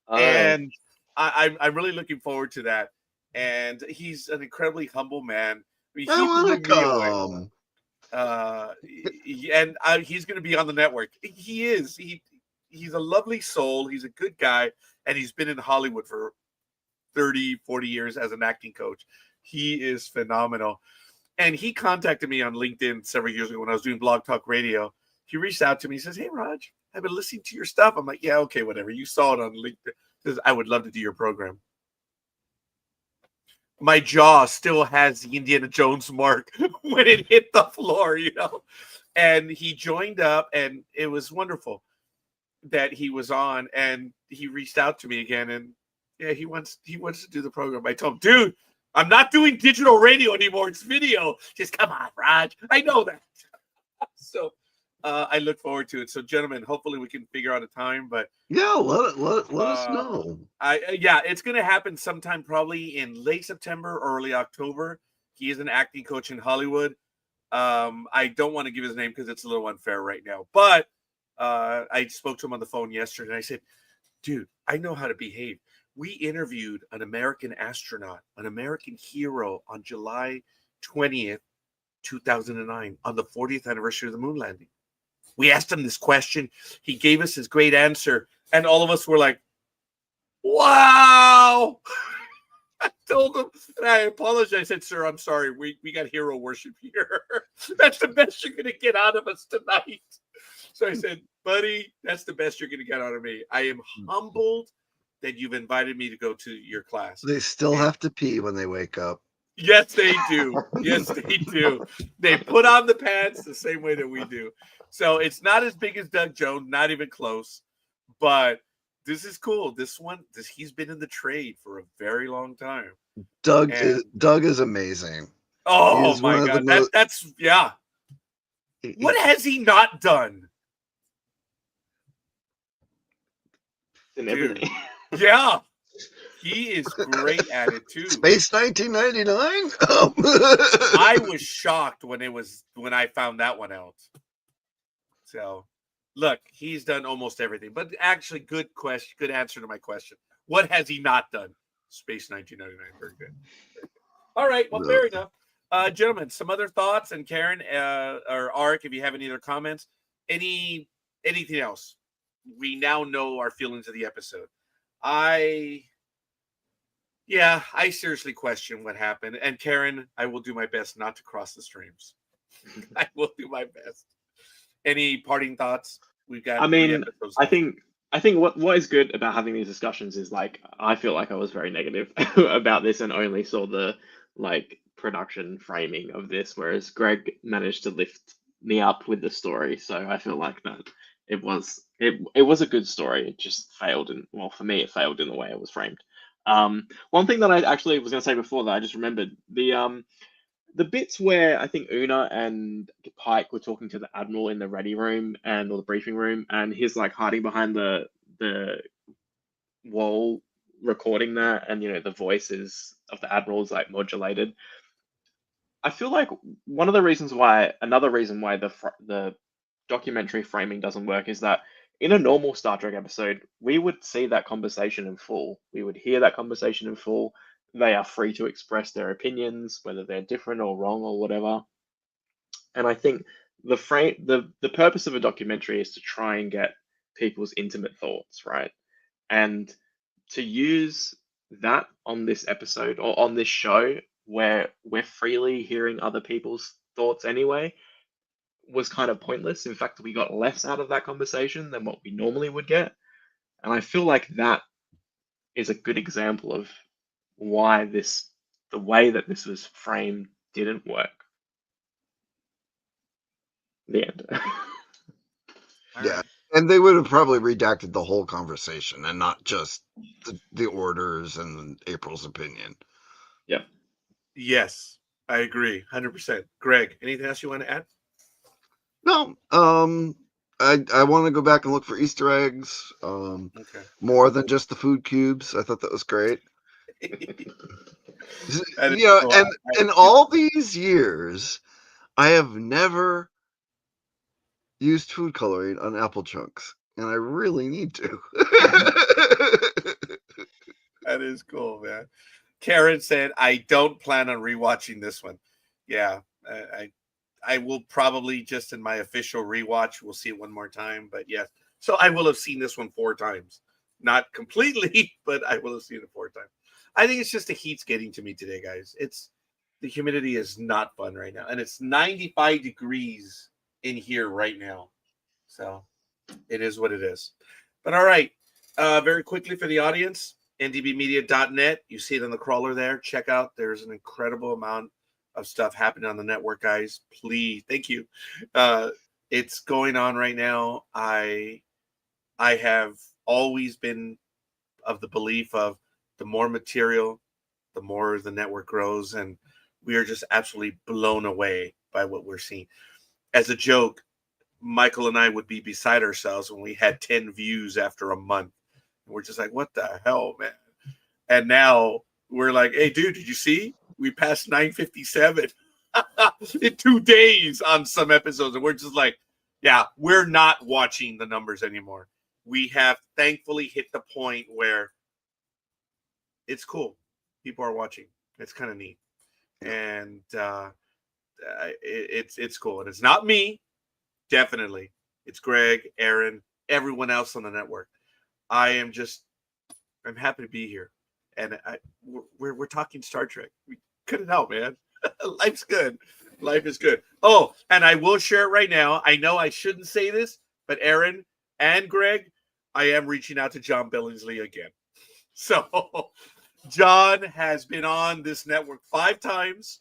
And I'm really looking forward to that. And he's an incredibly humble man. I mean, I he want blew to me away. He's going to be on the network. He is. He's a lovely soul. He's a good guy. And he's been in Hollywood for 30, 40 years as an acting coach. He is phenomenal. And he contacted me on LinkedIn several years ago when I was doing Blog Talk Radio. He reached out to me. He says, hey, Raj, I've been listening to your stuff. I'm like, yeah, okay, whatever. You saw it on LinkedIn. He says, I would love to do your program. My jaw still has the Indiana Jones mark when it hit the floor, And he joined up, and it was wonderful that he was on, and he reached out to me again, and yeah, he wants to do the program. I told him, dude, I'm not doing digital radio anymore. It's video. Just come on, Raj. I know that. So I look forward to it. So, gentlemen, hopefully we can figure out a time. But Yeah, let us know. It's going to happen sometime probably in late September, early October. He is an acting coach in Hollywood. I don't want to give his name because it's a little unfair right now. But I spoke to him on the phone yesterday, and I said, dude, I know how to behave. We interviewed an American astronaut, an American hero on July 20th, 2009, on the 40th anniversary of the moon landing. We asked him this question. He gave us his great answer. And all of us were like, wow. I told him, and I apologized. I said, sir, I'm sorry. We got hero worship here. That's the best you're going to get out of us tonight. So I said, buddy, that's the best you're going to get out of me. I am humbled that you've invited me to go to your class. They still have to pee when they wake up. Yes, they do. Yes, they do. They put on the pants the same way that we do. So it's not as big as Doug Jones, not even close. But this is cool. He's been in the trade for a very long time. Doug is amazing. Oh my God. That's yeah. What has he not done? In everything. Yeah. He is great at it too. Space 1999. I was shocked when I found that one out. So, look, he's done almost everything. But actually, good question, good answer to my question. What has he not done? Space 1999. Very good. All right. Well, fair enough. Gentlemen, some other thoughts, and Karen or Arik, if you have any other comments, anything else. We now know our feelings of the episode. I seriously question what happened. And Karen, I will do my best not to cross the streams. I will do my best. Any parting thoughts? We've got. I mean, I think what is good about having these discussions is like I feel like I was very negative about this and only saw the like production framing of this, whereas Greg managed to lift me up with the story. So I feel like that it was a good story. It just failed, for me, it failed in the way it was framed. One thing that I actually was going to say before that I just remembered the bits where I think Una and Pike were talking to the Admiral in the ready room or the briefing room, and he's like hiding behind the wall recording that, and the voices of the Admiral is like modulated. I feel like another reason why the documentary framing doesn't work is that in a normal Star Trek episode, we would see that conversation in full. We would hear that conversation in full. They are free to express their opinions, whether they're different or wrong or whatever. And I think the purpose of a documentary is to try and get people's intimate thoughts, right? And to use that on this episode or on this show where we're freely hearing other people's thoughts anyway was kind of pointless. In fact, we got less out of that conversation than what we normally would get. And I feel like that is a good example of why the way that this was framed didn't work. The end. All Yeah. right. And they would have probably redacted the whole conversation and not just the orders and April's opinion. Yeah. Yes, I agree, 100%. Greg, anything else you want to add? No, I want to go back and look for Easter eggs. Okay. More than just the food cubes. I thought that was great. That is You know, cool. and in all these years, I have never used food coloring on apple chunks, and I really need to. That is cool, man. Karen said, "I don't plan on rewatching this one." Yeah, I will probably just in my official rewatch. We'll see it one more time, but yes. So I will have seen this one 4 times, not completely, but I will have seen it 4 times. I think it's just the heat's getting to me today, guys. It's the humidity is not fun right now, and it's 95 degrees in here right now. So it is what it is. But all right, very quickly for the audience, ndbmedia.net. You see it on the crawler there. Check out. There's an incredible amount of stuff happening on the network, guys. Please, thank you. It's going on right now. I have always been of the belief of the more material, the more the network grows, and we are just absolutely blown away by what we're seeing. As a joke, Michael and I would be beside ourselves when we had 10 views after a month. And we're just like, what the hell, man? And now we're like, hey, dude, did you see? We passed 957 in 2 days on some episodes. And we're just like, yeah, we're not watching the numbers anymore. We have thankfully hit the point where it's cool. People are watching. It's kind of neat. And it's cool. And it's not me. Definitely. It's Greg, Aaron, everyone else on the network. I'm happy to be here. And we're talking Star Trek. We couldn't help, man. Life's good. Life is good. Oh, and I will share it right now. I know I shouldn't say this, but Aaron and Greg, I am reaching out to John Billingsley again. So John has been on this network 5 times.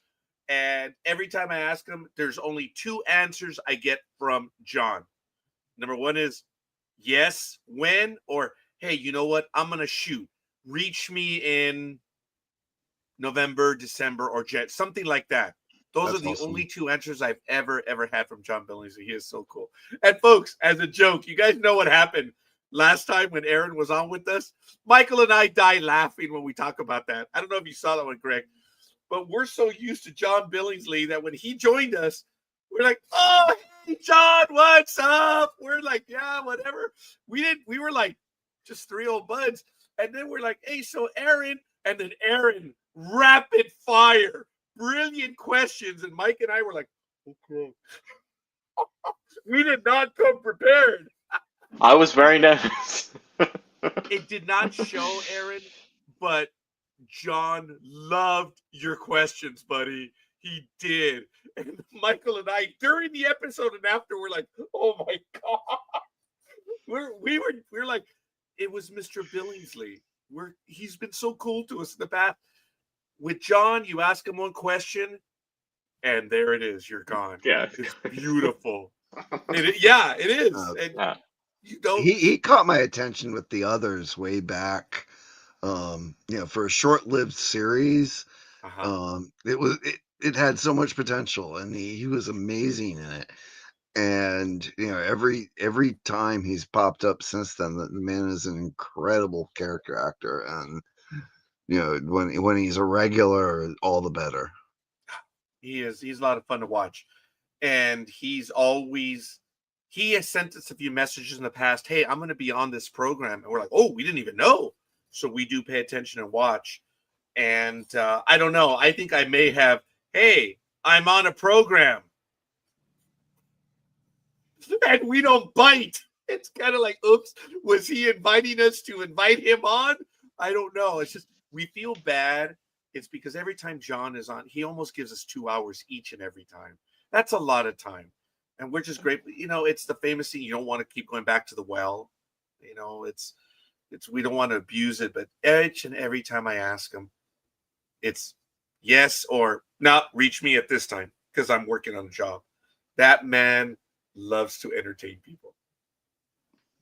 And every time I ask him, there's only 2 answers I get from John. Number 1 is yes, when, or hey, you know what? I'm going to shoot. Reach me in November, December, or something like that. Those That's are the awesome. only 2 answers I've ever had from John Billingsley. He is so cool. And folks, as a joke, you guys know what happened last time when Aaron was on with us? Michael and I die laughing when we talk about that. I don't know if you saw that one, Greg. But we're so used to John Billingsley that when he joined us, we're like, oh, hey, John, what's up? We're like, yeah, whatever. We were like just 3 old buds. And then we're like, hey, so Aaron, and then Aaron, rapid fire, brilliant questions. And Mike and I were like, okay. We did not come prepared. I was very nervous. It did not show, Aaron, but John loved your questions, buddy. He did. And Michael and I, during the episode and after, we're like, oh my God. We're like, it was Mr. Billingsley. He's been so cool to us in the past. With John, you ask him one question, and there it is. You're gone. Yeah. It's beautiful. Yeah, it is. And Yeah. you don't. He caught my attention with the others way back. For a short-lived series, it had so much potential, and he was amazing in it. And every time he's popped up since then, the man is an incredible character actor, and when he's a regular, all the better. He is. He's a lot of fun to watch, and he has sent us a few messages in the past. Hey, I'm going to be on this program, and we're like, oh, we didn't even know. So we do pay attention and watch. And I don't know. I think I may have. Hey, I'm on a program. and we don't bite. It's kind of like, oops, was he inviting us to invite him on? I don't know. It's just we feel bad. It's because every time John is on, he almost gives us 2 hours each and every time. That's a lot of time. And we're just grateful. It's the famous thing. You don't want to keep going back to the well. It's we don't want to abuse it, but each and every time I ask him, it's yes or not. Reach me at this time because I'm working on a job. That man loves to entertain people.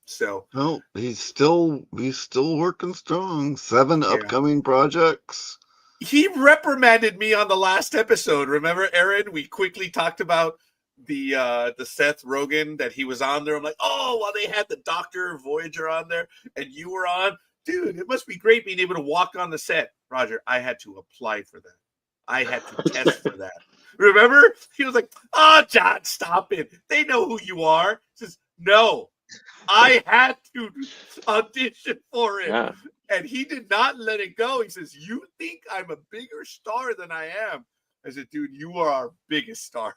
So well, he's still working strong. 7 yeah. upcoming projects. He reprimanded me on the last episode. Remember, Aaron? We quickly talked about the Seth Rogen that he was on there. I'm like, oh, well, they had the Dr. Voyager on there, and you were on. Dude, it must be great being able to walk on the set. Roger, I had to apply for that. I had to test for that. Remember? He was like, oh, John, stop it. They know who you are. He says, no, I had to audition for it. Yeah. And he did not let it go. He says, you think I'm a bigger star than I am? I said, dude, you are our biggest star.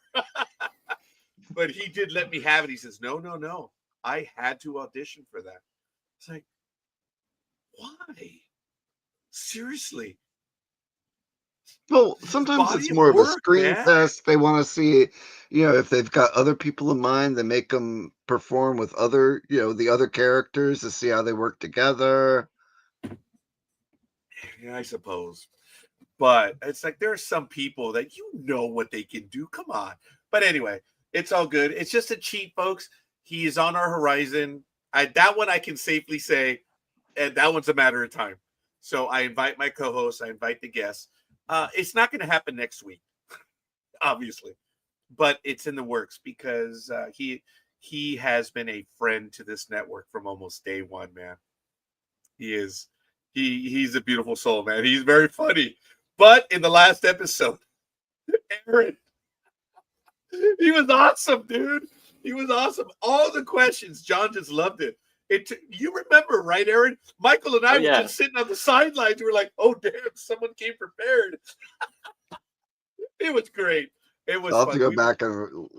But he did let me have it. He says, no. I had to audition for that. It's like, why? Seriously. Well, sometimes Body it's of more of a work, screen man. test. They want to see, if they've got other people in mind, they make them perform with other, the other characters to see how they work together. Yeah, I suppose. But it's like there are some people that what they can do. Come on. But anyway, it's all good. It's just a cheat, folks. He is on our horizon. That one I can safely say, and that one's a matter of time. So I invite my co-hosts, I invite the guests. It's not going to happen next week, obviously, but it's in the works because he has been a friend to this network from almost day one, man. He is he's a beautiful soul, man. He's very funny. But in the last episode, Aaron, he was awesome, dude. He was awesome. All the questions, John just loved it. You remember, right, Aaron? Michael and I were just sitting on the sidelines. We were like, "Oh, damn! Someone came prepared." It was great. It was. I'll have fun. to go back and.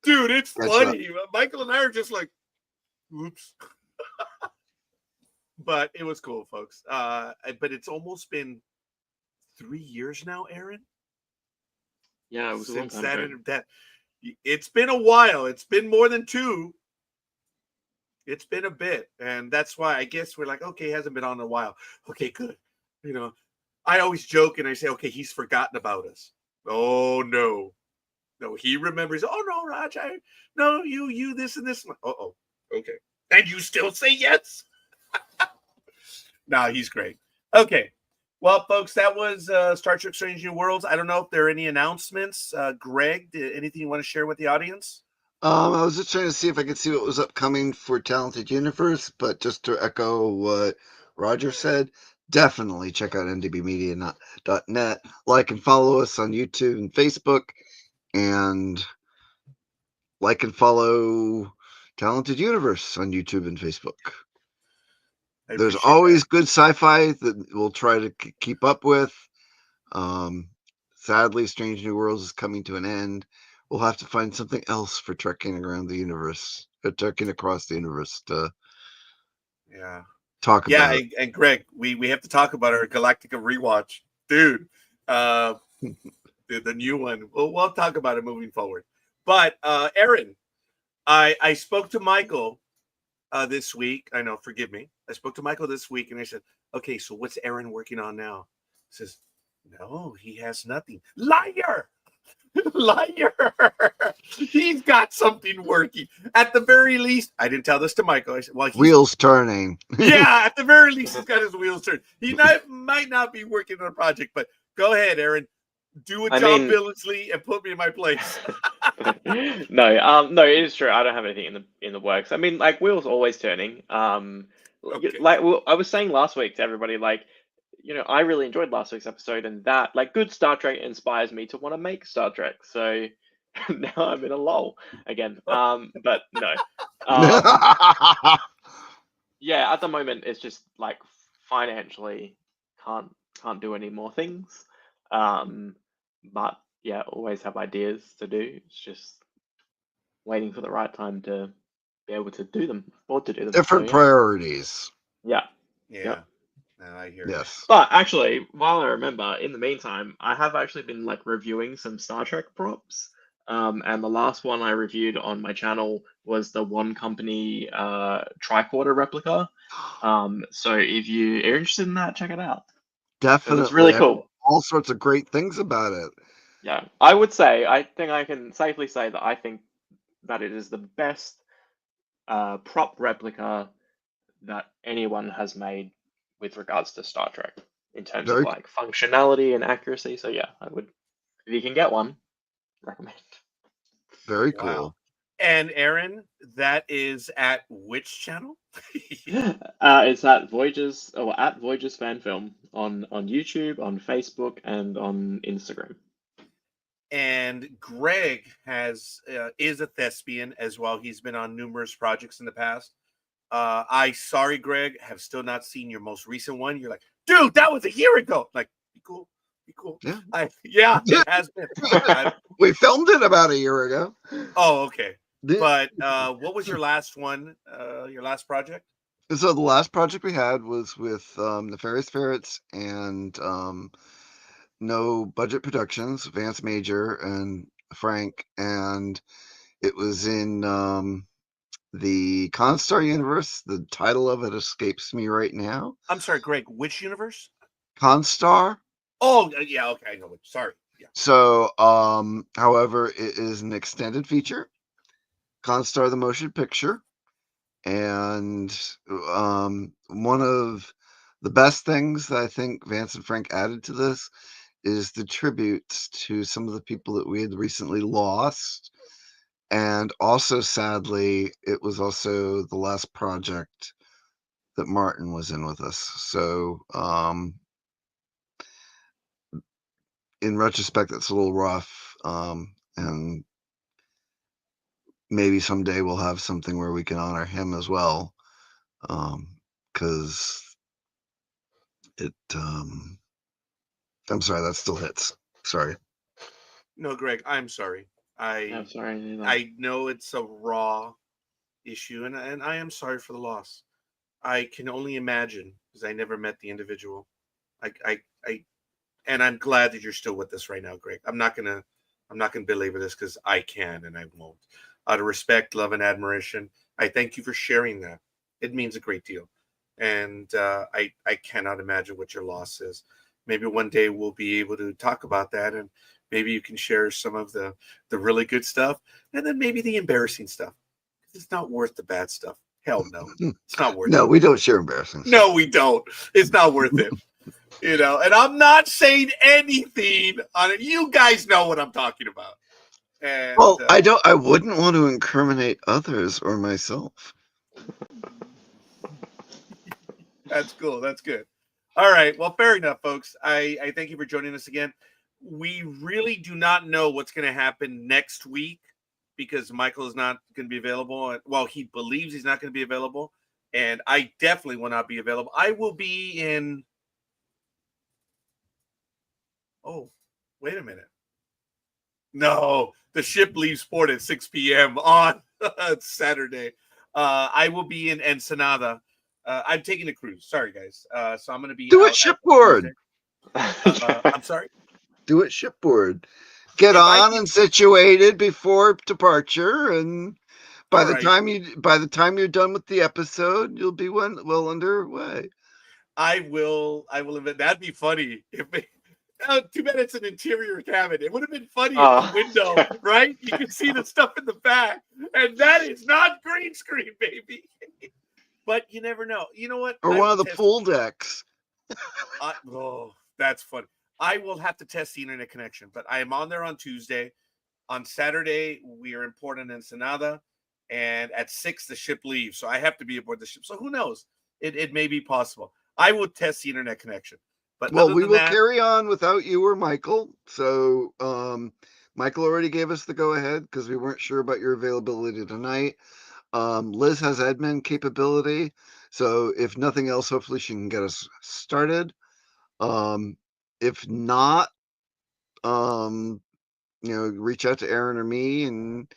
Dude, it's funny. Michael and I are just like, "Oops." But it was cool, folks. But it's almost been 3 years now, Aaron. Yeah, it was since a long time ago. that. It's been a while. It's been more than 2. It's been a bit, and that's why I guess we're like, okay, he hasn't been on in a while. Okay, good. I always joke and I say, okay, he's forgotten about us. Oh no, he remembers. Oh no, Raj, no, you this and this. Oh, okay, and you still say yes. No, he's great. Okay. Well, folks, that was Star Trek Strange New Worlds. I don't know if there are any announcements. Greg, anything you want to share with the audience? I was just trying to see if I could see what was upcoming for Talented Universe, but just to echo what Roger said, definitely check out ndbmedia.net. Like and follow us on YouTube and Facebook, and like and follow Talented Universe on YouTube and Facebook. There's always good sci-fi that we'll try to keep up with. Sadly, Strange New Worlds is coming to an end. We'll have to find something else for trekking around the universe, trekking across the universe to talk about. Yeah, and Greg, we have to talk about our Galactica rewatch, dude. The new one. We'll talk about it moving forward. But Aaron, I spoke to Michael this week. I know, forgive me. I spoke to Michael this week, and I said, "Okay, so what's Aaron working on now?" He says, "No, he has nothing." Liar. Liar. He's got something working. At the very least, I didn't tell this to Michael. I said, well, wheels turning. Yeah, at the very least, he's got his wheels turned. He might not be working on a project, but go ahead, Aaron. Do a job Billingsley and put me in my place. No, it is true. I don't have anything in the works. I mean, like, wheels always turning. Okay. Like I was saying last week to everybody, like, I really enjoyed last week's episode, and that, like, good Star Trek inspires me to want to make Star Trek. So now I'm in a lull again. But no. Yeah, at the moment it's just like financially can't do any more things. But yeah, always have ideas to do. It's just waiting for the right time to be able to do them, afford to do them. Different So priorities. yeah. Yeah. No, I hear. Yes. But actually, while I remember, in the meantime, I have actually been like reviewing some Star Trek props. And the last one I reviewed on my channel was the One Company tricorder replica. So if you are interested in that, check it out. Definitely. It's really I heard cool. all sorts of great things about it. Yeah, I would say, I think I can safely say that I think that it is the best prop replica that anyone has made with regards to Star Trek in terms of Very, like functionality and accuracy. So yeah, I would, if you can get one, recommend. very Wow. cool. And Aaron, that is at which channel? It's at Voyager's or at Voyager's Fan Film on YouTube, on Facebook, and on Instagram. And Greg is a thespian as well. He's been on numerous projects in the past. Sorry, Greg, have still not seen your most recent one. You're like, dude, that was a year ago. Like, be cool. Yeah. It has been. We filmed it about a year ago. Oh, okay. But what was your last one? Your last project? So the last project we had was with Nefarious Ferrets and No Budget Productions, Vance Major and Frank, and it was in the Constar universe. The title of it escapes me right now. I'm sorry, Greg. Which universe? Constar. Oh, yeah. Okay, I know it. Sorry. Yeah. So, however, it is an extended feature, Constar the Motion Picture, and one of the best things that I think Vance and Frank added to this is the tributes to some of the people that we had recently lost. And also, sadly, it was also the last project that Martin was in with us. So, in retrospect, that's a little rough. And maybe someday we'll have something where we can honor him as well. Because it, I'm sorry, that still hits. Sorry. No, Greg, I'm sorry. I'm sorry. I know it's a raw issue, and I am sorry for the loss. I can only imagine because I never met the individual. And I'm glad that you're still with us right now, Greg. I'm not gonna belabor this because I can and I won't. Out of respect, love, and admiration, I thank you for sharing that. It means a great deal, and I cannot imagine what your loss is. Maybe one day we'll be able to talk about that, and maybe you can share some of the really good stuff, and then maybe the embarrassing stuff. It's not worth the bad stuff. Hell no, it's not worth it. No, we don't share embarrassing stuff. No, we don't. It's not worth it. And I'm not saying anything on it. You guys know what I'm talking about. And, well, I wouldn't want to incriminate others or myself. That's cool. That's good. All right. Well, fair enough, folks. I thank you for joining us again. We really do not know what's going to happen next week because Michael is not going to be available. Well, he believes he's not going to be available. And I definitely will not be available. I will be in. Oh, wait a minute. No, the ship leaves port at 6 p.m. on Saturday. I will be in Ensenada. I'm taking a cruise. Sorry, guys. So I'm going to be. Do it shipboard. I'm sorry. Do it shipboard. Get on and situated before departure, and by the time you're done with the episode, you'll be well underway. I will. That'd be funny if. Too bad it's an interior cabin. It would have been funny if the window, right? You can see the stuff in the back, and that is not green screen, baby. But you never know. You know what? Or one of the pool decks. Oh, that's funny. I will have to test the internet connection, but I am on there on Tuesday. On Saturday, we are in Port in Ensenada, and at 6 the ship leaves, so I have to be aboard the ship. So who knows? It may be possible. I will test the internet connection. But well, we will carry on without you or Michael. So Michael already gave us the go-ahead because we weren't sure about your availability tonight. Liz has admin capability. So if nothing else, hopefully she can get us started. If not, reach out to Aaron or me and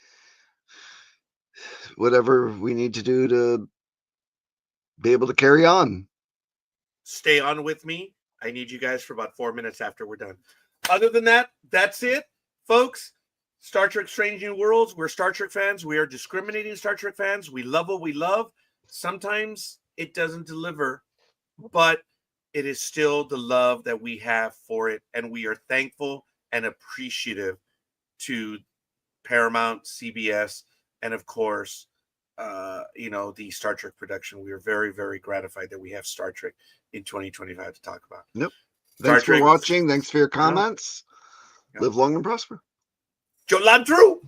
whatever we need to do to be able to carry on. Stay on with me. I need you guys for about 4 minutes after we're done. Other than that, that's it, folks. Star Trek Strange New Worlds. We're Star Trek fans. We are discriminating Star Trek fans. We love what we love. Sometimes it doesn't deliver, but it is still the love that we have for it. And we are thankful and appreciative to Paramount, CBS, and of course, the Star Trek production. We are very, very gratified that we have Star Trek in 2025 to talk about. Yep. Star Thanks Trek. for watching. Thanks for your comments. Yeah. Live long and prosper. Jolantru!